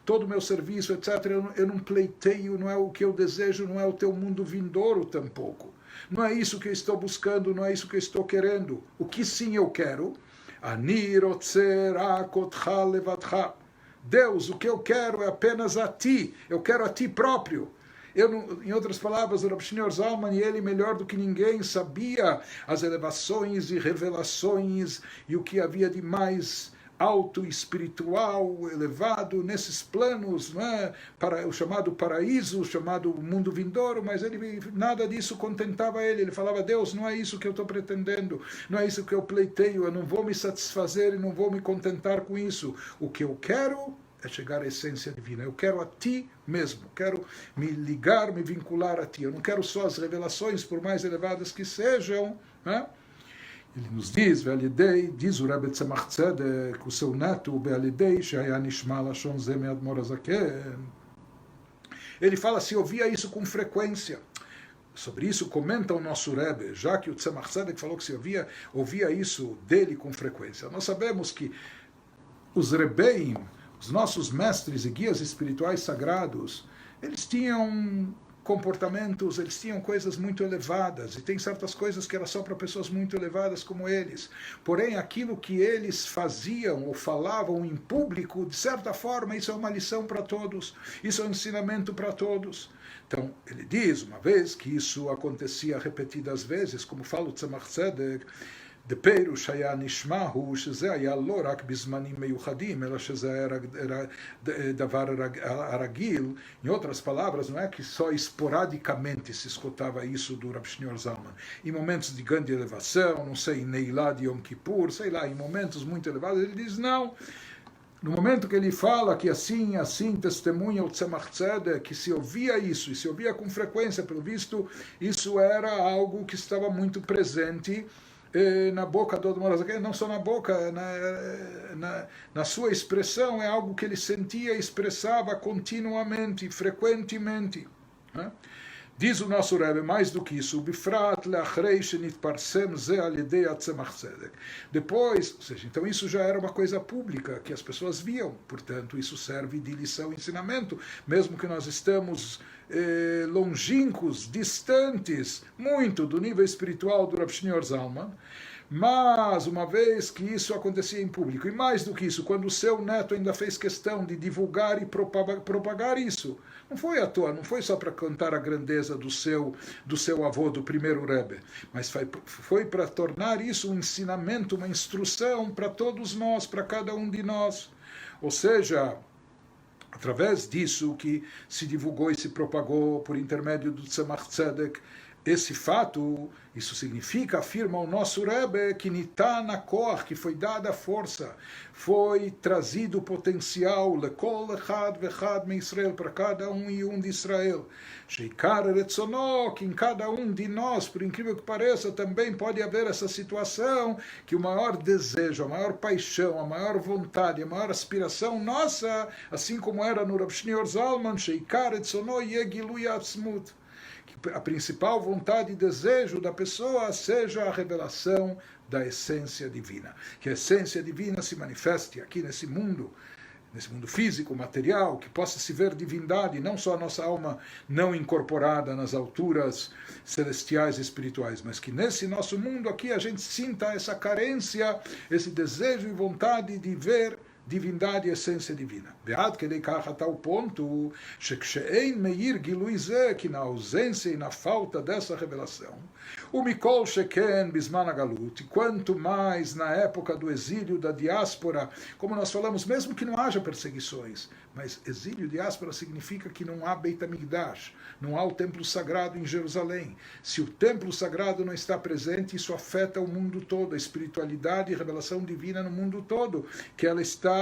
Todo o meu serviço, etc., eu não pleiteio, não é o que eu desejo, não é o teu mundo vindouro tampouco. Não é isso que eu estou buscando, não é isso que eu estou querendo. O que sim eu quero? Deus, o que eu quero é apenas a ti. Eu quero a ti próprio. Eu não, em outras palavras, o Reb Shneor Zalman, e ele melhor do que ninguém, sabia as elevações e revelações e o que havia de mais alto, espiritual, elevado nesses planos, não é? Para o chamado paraíso, o chamado mundo vindouro, mas ele, nada disso contentava ele. Ele falava, Deus, não é isso que eu estou pretendendo, não é isso que eu pleiteio, eu não vou me satisfazer e não vou me contentar com isso. O que eu quero é chegar à essência divina. Eu quero a ti mesmo, quero me ligar, me vincular a ti. Eu não quero só as revelações, por mais elevadas que sejam, né? Ele nos diz, diz o Rebbe Tzemach Tzedek, o seu neto, o Be'alidei, Shaya Nishma Lashon Ze Me'admor Azaken. Ele fala, se ouvia isso com frequência. Sobre isso comenta o nosso Rebbe, já que o Tzemach Tzedek falou que se ouvia isso dele com frequência. Nós sabemos que os Rebbeim, os nossos mestres e guias espirituais sagrados, eles tinham comportamentos, eles tinham coisas muito elevadas, e tem certas coisas que eram só para pessoas muito elevadas como eles. Porém, aquilo que eles faziam ou falavam em público, de certa forma, isso é uma lição para todos, isso é um ensinamento para todos. Então, ele diz, uma vez que isso acontecia repetidas vezes, como fala o Tzemach Tzedek, דפירוש היה נשמע הוא שזה היה לא רק בזמנים מיוחדים, אלא שזה era דבר הרגיל. Em outras palavras, não é que só esporadicamente se escutava isso do Reb Shneor Zalman. Em momentos de grande elevação, não sei, em Neilá de Yom Kippur, sei lá, em momentos muito elevados, ele diz não. No momento que ele fala que assim testemunha o Tzemach Tzedek, que se ouvia isso, e se ouvia com frequência, pelo visto, isso era algo que estava muito presente na boca do Admor Azaken, não só na boca, na sua expressão, é algo que ele sentia e expressava continuamente, frequentemente. Né? Diz o nosso Rebbe, mais do que isso, depois, ou seja, então isso já era uma coisa pública, que as pessoas viam, portanto isso serve de lição e ensinamento, mesmo que nós estamos longínquos, distantes, muito do nível espiritual do Reb Shneor Zalman, mas uma vez que isso acontecia em público, e mais do que isso, quando o seu neto ainda fez questão de divulgar e propagar isso, não foi à toa, não foi só para contar a grandeza do seu avô, do primeiro Rebbe, mas foi para tornar isso um ensinamento, uma instrução para todos nós, para cada um de nós. Ou seja, através disso que se divulgou e se propagou por intermédio do Tzemach Tzedek, esse fato, isso significa, afirma o nosso Rebbe, que Nitan HaKoach, que foi dada a força, foi trazido o potencial, lekol echad vechad me Israel, para cada um e um de Israel. Sheikar Retzono, que em cada um de nós, por incrível que pareça, também pode haver essa situação, que o maior desejo, a maior paixão, a maior vontade, a maior aspiração nossa, assim como era no Rav Shneur Zalman, Sheikar Retzono Yegilui Atzmut, a principal vontade e desejo da pessoa seja a revelação da essência divina. Que a essência divina se manifeste aqui nesse mundo físico, material, que possa se ver divindade, não só a nossa alma não incorporada nas alturas celestiais e espirituais, mas que nesse nosso mundo aqui a gente sinta essa carência, esse desejo e vontade de ver divindade e essência divina. Ve'ad kedei kach até o ponto she'ein meir gilui zeh, que na ausência e na falta dessa revelação, o mikol sheken bisman hagalut, quanto mais na época do exílio, da diáspora, como nós falamos, mesmo que não haja perseguições, mas exílio e diáspora significa que não há Beit HaMikdash, não há o templo sagrado em Jerusalém. Se o templo sagrado não está presente, isso afeta o mundo todo, a espiritualidade e revelação divina no mundo todo, que ela está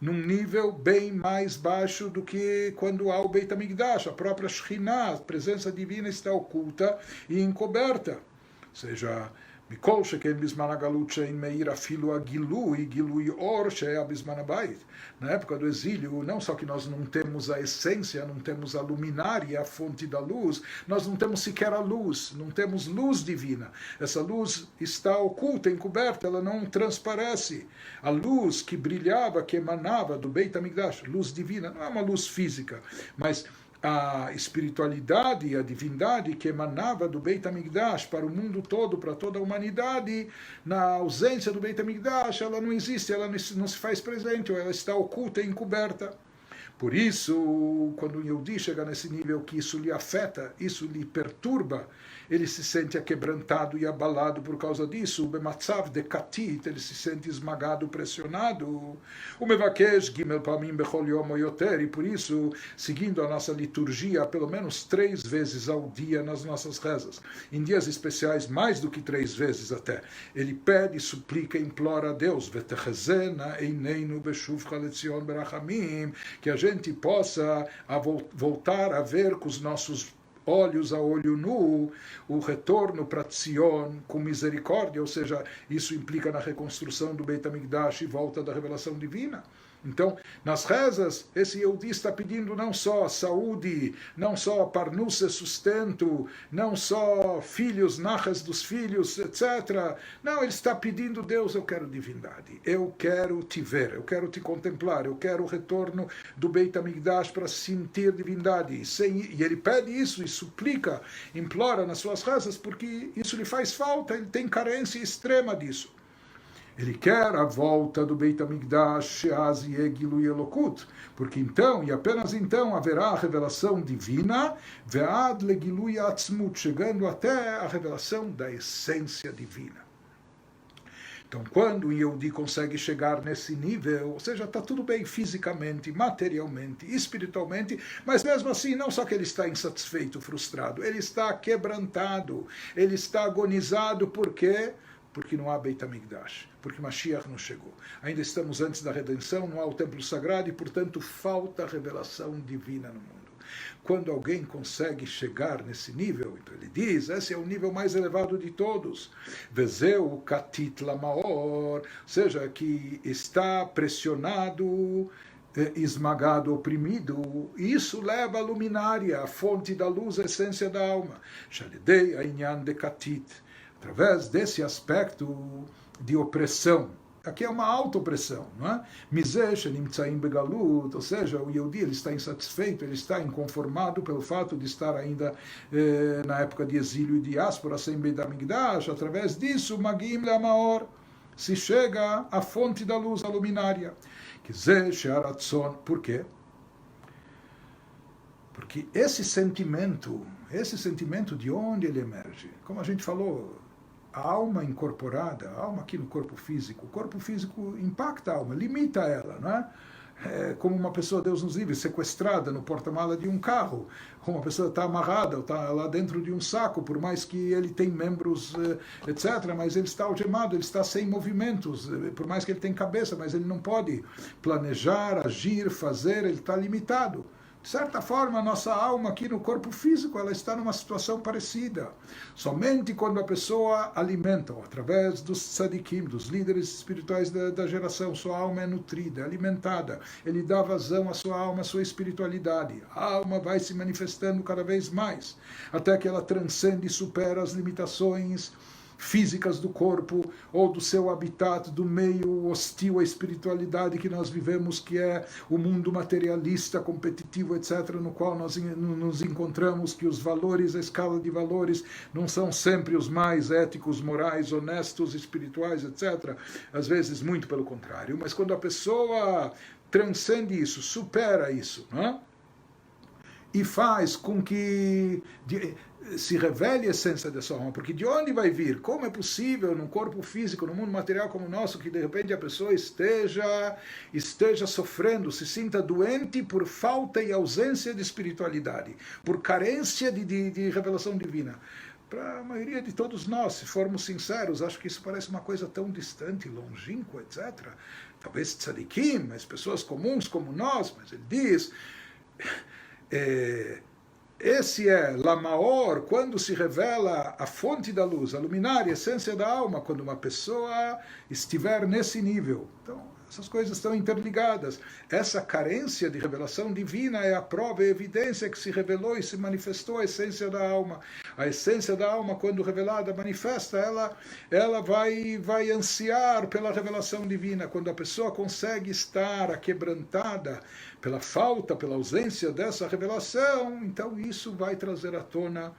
num nível bem mais baixo do que quando há o Beit HaMikdash. A própria Shekhinah, a presença divina, está oculta e encoberta. Ou seja, מכל שכן בזמן הגלות שאין מאיר אפילו הגילוי, גילוי אור שהיה בזמן הבית. Na época do exílio, não só que nós não temos a essência, não temos a luminária, a fonte da luz, nós não temos sequer a luz, não temos luz divina. Essa luz está oculta, encoberta, ela não transparece. A luz que brilhava, que emanava do Beit HaMikdash, luz divina, não é uma luz física, mas a espiritualidade e a divindade que emanava do Beit HaMikdash para o mundo todo, para toda a humanidade, na ausência do Beit HaMikdash, ela não existe, ela não se faz presente, ou ela está oculta e encoberta. Por isso, quando o Yehudi chega nesse nível que isso lhe afeta, isso lhe perturba, ele se sente aquebrantado e abalado por causa disso. O bematzav de katit, ele se sente esmagado, pressionado. O mevakesh gimel pamim bechol yom o yoter, e por isso, seguindo a nossa liturgia, pelo menos 3 vezes ao dia nas nossas rezas, em dias especiais, mais do que 3 vezes até, ele pede, suplica, implora a Deus, vetechezena eineinu beshuvcha letzion berachamim, que a gente possa voltar a ver com os nossos olhos a olho nu, o retorno para Tzion com misericórdia, ou seja, isso implica na reconstrução do Beit HaMikdash e volta da revelação divina. Então, nas rezas, esse Yehudi está pedindo não só saúde, não só parnusse, sustento, não só filhos, narras dos filhos, etc. Não, ele está pedindo, Deus, eu quero divindade, eu quero te ver, eu quero te contemplar, eu quero o retorno do Beit HaMikdash para sentir divindade. E ele pede isso e suplica, implora nas suas rezas, porque isso lhe faz falta, ele tem carência extrema disso. Ele quer a volta do Beit HaMikdash, Sheaz Yegilui Elokut, porque então, e apenas então, haverá a revelação divina, Ve'ad Legilui Atzmut, chegando até a revelação da essência divina. Então, quando o Yehudi consegue chegar nesse nível, ou seja, está tudo bem fisicamente, materialmente, espiritualmente, mas mesmo assim, não só que ele está insatisfeito, frustrado, ele está quebrantado, ele está agonizado, por quê? Porque não há Beit HaMikdash, porque Mashiach não chegou. Ainda estamos antes da redenção, não há o templo sagrado e, portanto, falta revelação divina no mundo. Quando alguém consegue chegar nesse nível, então ele diz, esse é o nível mais elevado de todos. Vezeu katit lamaor, ou seja, que está pressionado, esmagado, oprimido, isso leva a luminária, a fonte da luz, a essência da alma. Shalidei ainyan de katit, através desse aspecto de opressão. Aqui é uma auto-opressão, não é? Mizesh nimtzaim begalut, ou seja, o Yehudi ele está insatisfeito, ele está inconformado pelo fato de estar ainda na época de exílio e diáspora sem Beit HaMikdash. Através disso, magim le'amaor, se chega à fonte da luz, a luminária. Por quê? Porque esse sentimento de onde ele emerge, como a gente falou, a alma incorporada, a alma aqui no corpo físico, o corpo físico impacta a alma, limita ela, não é? como uma pessoa, Deus nos livre, sequestrada no porta-mala de um carro, como uma pessoa está amarrada, ou está lá dentro de um saco, por mais que ele tenha membros, etc., mas ele está algemado, ele está sem movimentos, por mais que ele tenha cabeça, mas ele não pode planejar, agir, fazer, ele está limitado. De certa forma, a nossa alma aqui no corpo físico, ela está numa situação parecida. Somente quando a pessoa alimenta, ou através dos tzadikim, dos líderes espirituais da geração, sua alma é nutrida, é alimentada, ele dá vazão à sua alma, à sua espiritualidade. A alma vai se manifestando cada vez mais, até que ela transcende e supera as limitações físicas do corpo ou do seu habitat, do meio hostil à espiritualidade que nós vivemos, que é o mundo materialista, competitivo, etc., no qual nós nos encontramos, que os valores, a escala de valores, não são sempre os mais éticos, morais, honestos, espirituais, etc., às vezes muito pelo contrário, mas quando a pessoa transcende isso, supera isso, não é? E faz com que se revele a essência da sua alma, porque de onde vai vir? Como é possível num corpo físico, num mundo material como o nosso, que de repente a pessoa esteja sofrendo, se sinta doente por falta e ausência de espiritualidade, por carência de revelação divina? Para a maioria de todos nós, se formos sinceros, acho que isso parece uma coisa tão distante, longínqua, etc. Talvez tzadikim, mas pessoas comuns como nós, mas ele diz... esse é Lamaor, quando se revela a fonte da luz, a luminária, a essência da alma, quando uma pessoa estiver nesse nível. Então, essas coisas estão interligadas. Essa carência de revelação divina é a prova e a evidência que se revelou e se manifestou a essência da alma. A essência da alma, quando revelada, manifesta, ela vai ansiar pela revelação divina. Quando a pessoa consegue estar aquebrantada pela falta, pela ausência dessa revelação, então isso vai trazer à tona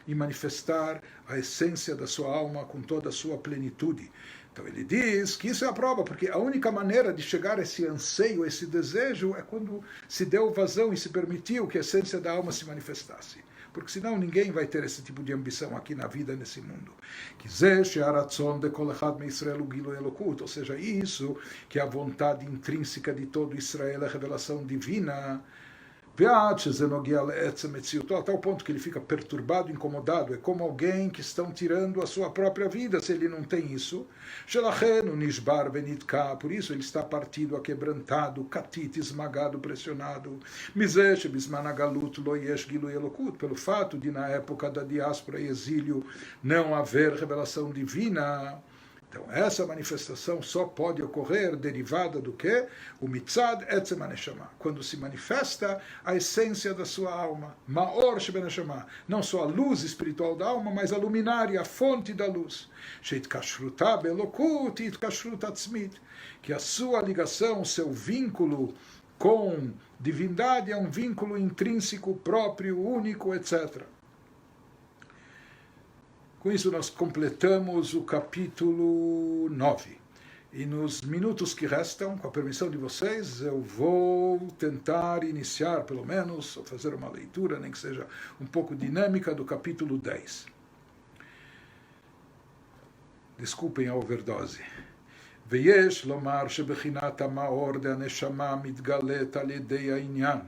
e manifestar a essência da sua alma com toda a sua plenitude. Então ele diz que isso é a prova, porque a única maneira de chegar a esse anseio, a esse desejo, é quando se deu vazão e se permitiu que a essência da alma se manifestasse. Porque senão ninguém vai ter esse tipo de ambição aqui na vida, nesse mundo. Ou seja, isso que é a vontade intrínseca de todo Israel, a revelação divina, até o ponto que ele fica perturbado, incomodado. É como alguém que estão tirando a sua própria vida, se ele não tem isso. Por isso ele está partido, aquebrantado, catite, esmagado, pressionado. Pelo fato de, na época da diáspora e exílio, não haver revelação divina. Então, essa manifestação só pode ocorrer derivada do quê? O mitzad etzem haneshama, quando se manifesta a essência da sua alma. Maor shebeneshama, não só a luz espiritual da alma, mas a luminária, a fonte da luz. Sheitkashruta belokut itkashrut atzmit, que a sua ligação, o seu vínculo com divindade é um vínculo intrínseco, próprio, único, etc. Com isso nós completamos o capítulo 9. E nos minutos que restam, com a permissão de vocês, eu vou tentar iniciar, pelo menos, ou fazer uma leitura, nem que seja um pouco dinâmica, do capítulo 10. Desculpem a overdose. ויש לומר שבחינת המאור דהנשמה מתגלית על ידי העניין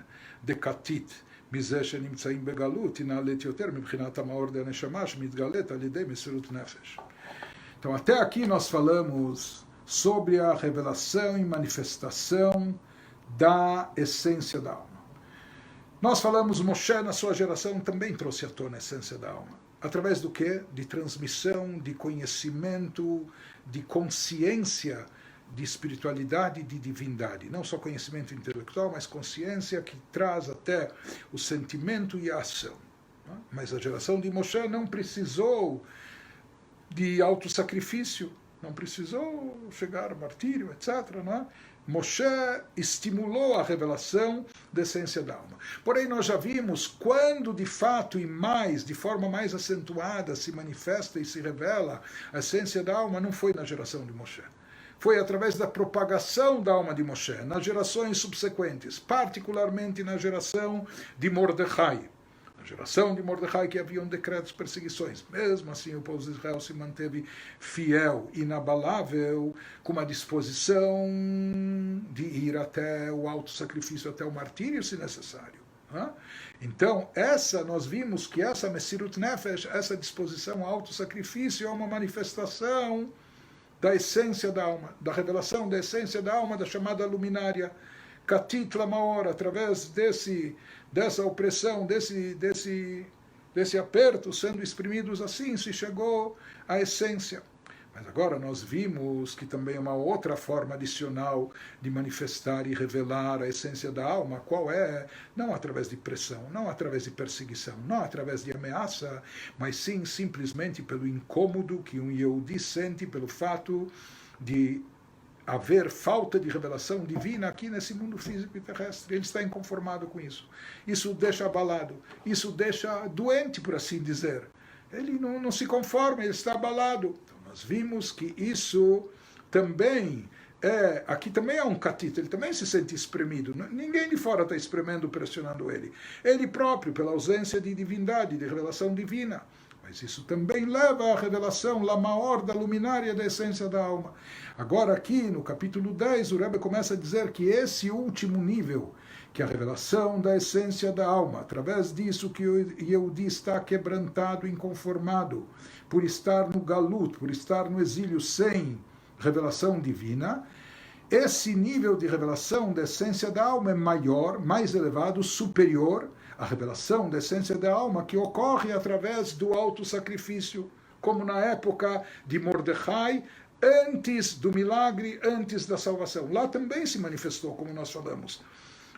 דקתית מזה שנמצאים בגלות, היא נעלית יותר מבחינת המאור דהנשמה שמתגלית על ידי מסירות נפש. Então, até aqui nós falamos sobre a revelação e manifestação da essência da alma. Nós falamos, Moshe, na sua geração, também trouxe à tona a essência da alma. Através do quê? De transmissão, de conhecimento, de consciência, de espiritualidade e de divindade. Não só conhecimento intelectual, mas consciência que traz até o sentimento e a ação. Mas a geração de Moshe não precisou de autossacrifício, não precisou chegar ao martírio, etc. Não é? Moshe estimulou a revelação da essência da alma. Porém, nós já vimos quando de fato e mais, de forma mais acentuada, se manifesta e se revela a essência da alma, não foi na geração de Moshe. Foi através da propagação da alma de Moshe, nas gerações subsequentes, particularmente na geração de Mordecai. Na Na geração de Mordecai que haviam decretos, perseguições. Mesmo assim o povo de Israel se manteve fiel, inabalável, com uma disposição de ir até o auto-sacrifício, até o martírio, se necessário. Então, nós vimos que essa Messirut Nefesh, essa disposição ao auto-sacrifício, é uma manifestação da essência da alma, da revelação da essência da alma, da chamada luminária. Katit Lamaor, através dessa opressão, desse aperto, sendo exprimidos assim, se chegou à essência. Mas agora nós vimos que também é uma outra forma adicional de manifestar e revelar a essência da alma. Qual é? Não através de pressão, não através de perseguição, não através de ameaça, mas sim simplesmente pelo incômodo que um Yehudi sente pelo fato de haver falta de revelação divina aqui nesse mundo físico e terrestre. Ele está inconformado com isso. Isso o deixa abalado, isso o deixa doente, por assim dizer. Ele não se conforma, ele está abalado. Nós vimos que isso também aqui também é um catita, ele também se sente espremido. Ninguém de fora está espremendo, pressionando ele. Ele próprio, pela ausência de divindade, de revelação divina. Mas isso também leva à revelação, la maior da luminária da essência da alma. Agora aqui, no capítulo 10, o Rebbe começa a dizer que esse último nível, que é a revelação da essência da alma, através disso que o Yehudi está quebrantado, inconformado, por estar no galut, por estar no exílio sem revelação divina, esse nível de revelação da essência da alma é maior, mais elevado, superior à revelação da essência da alma que ocorre através do auto-sacrifício, como na época de Mordecai, antes do milagre, antes da salvação. Lá também se manifestou, como nós falamos,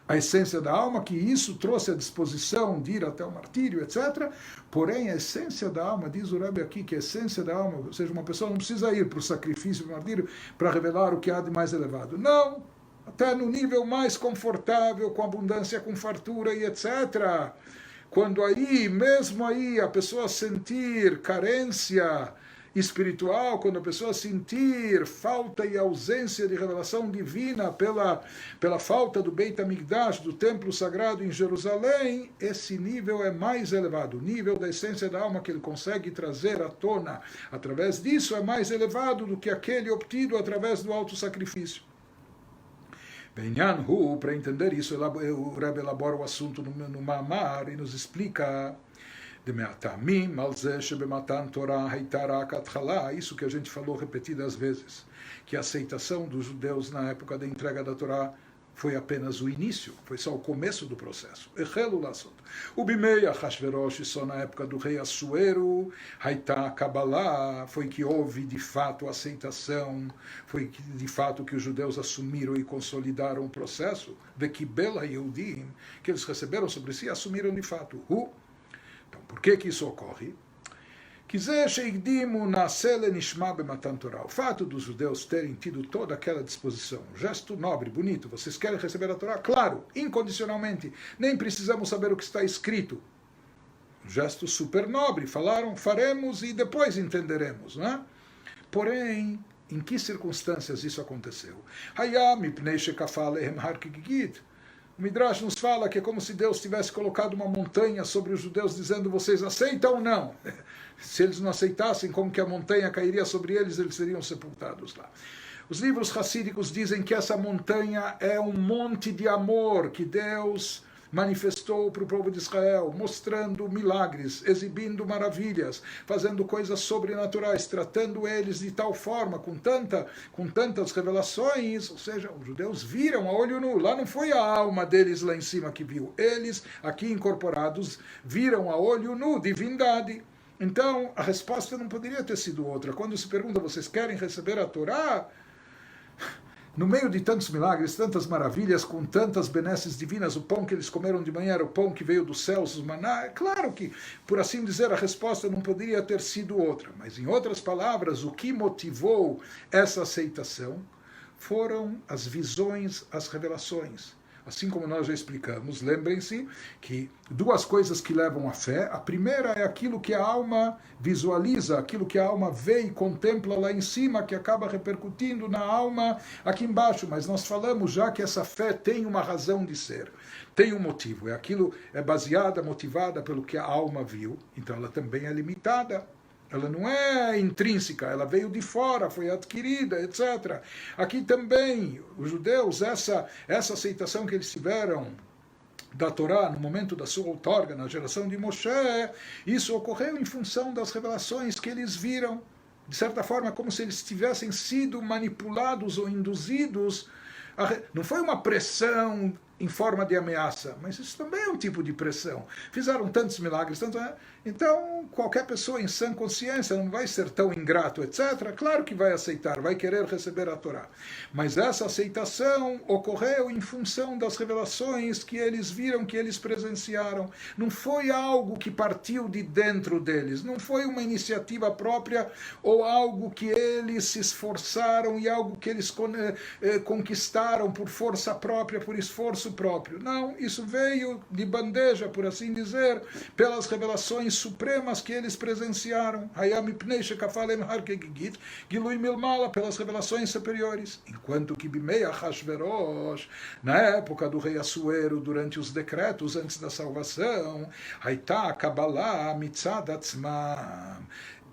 a essência da alma, que isso trouxe a disposição de ir até o martírio, etc. Porém, a essência da alma, diz o Rebbe aqui, que a essência da alma, ou seja, uma pessoa não precisa ir para o sacrifício, para o martírio, para revelar o que há de mais elevado. Não! Até no nível mais confortável, com abundância, com fartura e etc. Quando aí, mesmo aí, a pessoa sentir carência espiritual, quando a pessoa sentir falta e ausência de revelação divina pela falta do Beit HaMikdash, do templo sagrado em Jerusalém, esse nível é mais elevado. O nível da essência da alma que ele consegue trazer à tona através disso é mais elevado do que aquele obtido através do auto-sacrifício. Para entender isso, o Rebbe elabora o assunto no Mamar e nos explica isso que a gente falou repetidas vezes, que a aceitação dos judeus na época da entrega da Torá foi apenas o início, foi só o começo do processo. O Bimeia Hashverosh, só na época do rei Assuero, Haitá Kabbalah, foi que houve de fato aceitação, foi de fato que os judeus assumiram e consolidaram o processo, Vekibela Yehudim, que eles receberam sobre si, assumiram de fato. Então, por que isso ocorre? O fato dos judeus terem tido toda aquela disposição, um gesto nobre, bonito, vocês querem receber a Torá? Claro, incondicionalmente, nem precisamos saber o que está escrito. Um gesto super nobre, falaram, faremos e depois entenderemos, né? Porém, em que circunstâncias isso aconteceu? O Midrash nos fala que é como se Deus tivesse colocado uma montanha sobre os judeus, dizendo, vocês aceitam ou não? Se eles não aceitassem, como que a montanha cairia sobre eles, eles seriam sepultados lá. Os livros racídicos dizem que essa montanha é um monte de amor que Deus manifestou para o povo de Israel, mostrando milagres, exibindo maravilhas, fazendo coisas sobrenaturais, tratando eles de tal forma, com tantas revelações, ou seja, os judeus viram a olho nu, lá não foi a alma deles lá em cima que viu, eles, aqui incorporados, viram a olho nu divindade. Então, a resposta não poderia ter sido outra. Quando se pergunta, vocês querem receber a Torá? No meio de tantos milagres, tantas maravilhas, com tantas benesses divinas, o pão que eles comeram de manhã era o pão que veio dos céus, os maná. É claro que, por assim dizer, a resposta não poderia ter sido outra. Mas, em outras palavras, o que motivou essa aceitação foram as visões, as revelações. Assim como nós já explicamos, lembrem-se que duas coisas que levam à fé. A primeira é aquilo que a alma visualiza, aquilo que a alma vê e contempla lá em cima, que acaba repercutindo na alma aqui embaixo. Mas nós falamos já que essa fé tem uma razão de ser. tem um motivo, aquilo é baseada, motivada pelo que a alma viu, então ela também é limitada. Ela não é intrínseca, ela veio de fora, foi adquirida, etc. Aqui também, os judeus, essa aceitação que eles tiveram da Torá no momento da sua outorga, na geração de Moshe, isso ocorreu em função das revelações que eles viram. De certa forma, como se eles tivessem sido manipulados ou induzidos. Não foi uma pressão em forma de ameaça, mas isso também é um tipo de pressão. Fizeram tantos milagres, então qualquer pessoa em sã consciência não vai ser tão ingrato, etc. Claro que vai aceitar, vai querer receber a Torá. Mas essa aceitação ocorreu em função das revelações que eles viram, que eles presenciaram. Não foi algo que partiu de dentro deles, não foi uma iniciativa própria ou algo que eles se esforçaram e algo que eles conquistaram por força própria, por esforço próprio. Não, isso veio de bandeja, por assim dizer, pelas revelações supremas que eles presenciaram. Pelas revelações superiores. Enquanto que Bimei Achashverosh, na época do rei Assuero, durante os decretos antes da salvação, Haitá Kabbalah Mitzad Atzmam.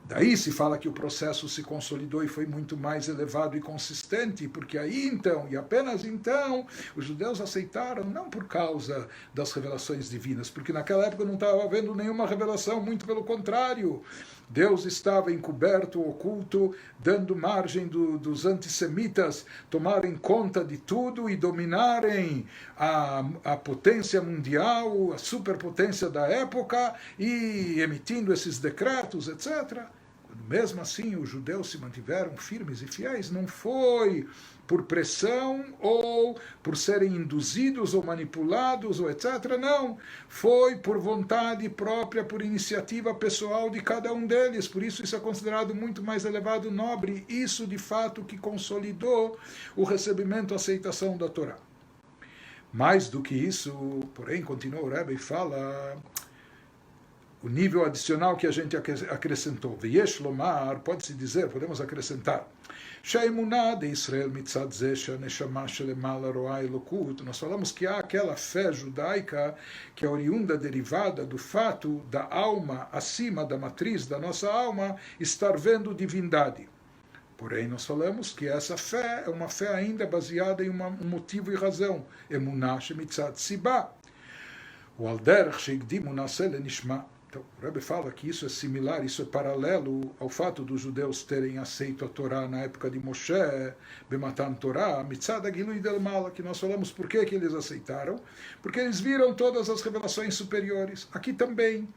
Daí se fala que o processo se consolidou e foi muito mais elevado e consistente, porque aí então, e apenas então, os judeus aceitaram, não por causa das revelações divinas, porque naquela época não estava havendo nenhuma revelação, muito pelo contrário. Deus estava encoberto, oculto, dando margem dos antissemitas tomarem conta de tudo e dominarem a potência mundial, a superpotência da época, e emitindo esses decretos, etc. Mesmo assim, os judeus se mantiveram firmes e fiéis. Não foi por pressão ou por serem induzidos ou manipulados ou etc. Não. Foi por vontade própria, por iniciativa pessoal de cada um deles. Por isso é considerado muito mais elevado, nobre. Isso, de fato, que consolidou o recebimento, a aceitação da Torá. Mais do que isso, porém, continua o Rebbe e fala... O nível adicional que a gente acrescentou. Veyesh lomar, pode-se dizer, podemos acrescentar. She'emunah de Israel mitzad ze she'neshama shelemala roa elokut. Nós falamos que há aquela fé judaica que é oriunda, derivada do fato da alma acima da matriz da nossa alma estar vendo divindade. Porém, nós falamos que essa fé é uma fé ainda baseada em um motivo e razão. Emunah shemitzad siba. O alderech she'igdimu naseh lenishma. Então, o Rebbe fala que isso é similar, isso é paralelo ao fato dos judeus terem aceito a Torá na época de Moshe, Bematan Torá, Mitzad Agilui del Mala, que nós falamos por que eles aceitaram, porque eles viram todas as revelações superiores. Aqui também,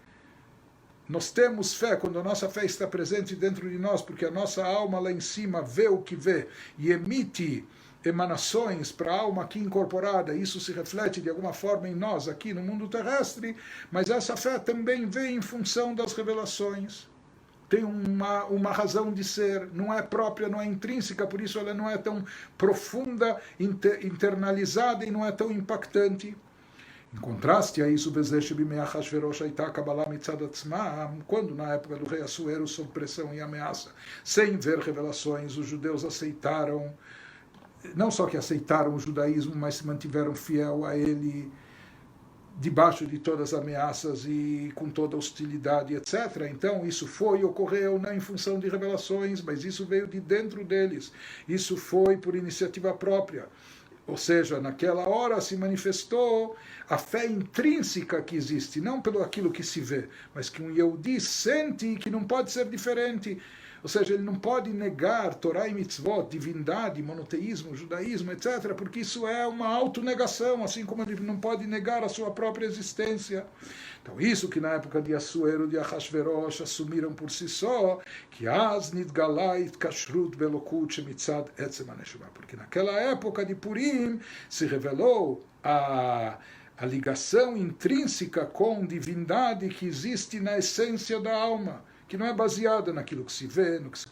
nós temos fé, quando a nossa fé está presente dentro de nós, porque a nossa alma lá em cima vê o que vê e emite emanações para a alma aqui incorporada, isso se reflete de alguma forma em nós aqui no mundo terrestre, mas essa fé também vem em função das revelações. Tem uma razão de ser, não é própria, não é intrínseca, por isso ela não é tão profunda, internalizada e não é tão impactante. Em contraste a isso, quando na época do rei Assuero, sob pressão e ameaça, sem ver revelações, os judeus aceitaram, não só que aceitaram o judaísmo, mas se mantiveram fiel a ele debaixo de todas as ameaças e com toda hostilidade, etc. Então isso ocorreu não em função de revelações, mas isso veio de dentro deles. Isso foi por iniciativa própria. Ou seja, naquela hora se manifestou a fé intrínseca que existe, não pelo aquilo que se vê, mas que um Yehudi sente que não pode ser diferente. Ou seja, ele não pode negar Torá e Mitzvot, divindade, monoteísmo, judaísmo, etc., porque isso é uma autonegação, assim como ele não pode negar a sua própria existência. Então, isso que na época de Assuero, de Achashverosh, assumiram por si só, que as nidgalait kashrut belokut shemitzad etzem haneshama, porque naquela época de Purim se revelou a ligação intrínseca com divindade que existe na essência da alma, que não é baseada naquilo que se vê, no que se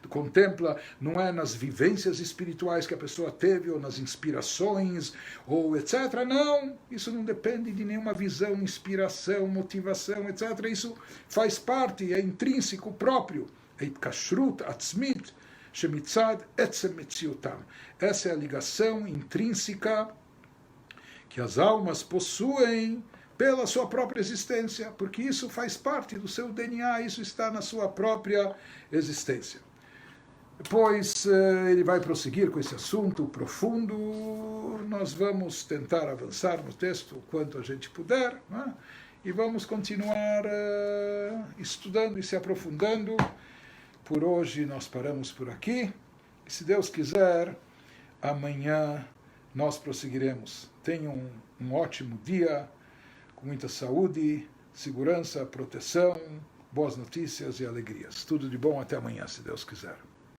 contempla, não é nas vivências espirituais que a pessoa teve, ou nas inspirações, ou etc. Não, isso não depende de nenhuma visão, inspiração, motivação, etc. Isso faz parte, é intrínseco próprio. Kashrut atzmit shemitzad etzem metziutam. Essa é a ligação intrínseca que as almas possuem pela sua própria existência, porque isso faz parte do seu DNA, isso está na sua própria existência. Depois ele vai prosseguir com esse assunto profundo. Nós vamos tentar avançar no texto o quanto a gente puder, né? E vamos continuar estudando e se aprofundando. Por hoje nós paramos por aqui. E se Deus quiser, amanhã nós prosseguiremos. Tenham um ótimo dia, com muita saúde, segurança, proteção, boas notícias e alegrias. Tudo de bom, até amanhã, se Deus quiser.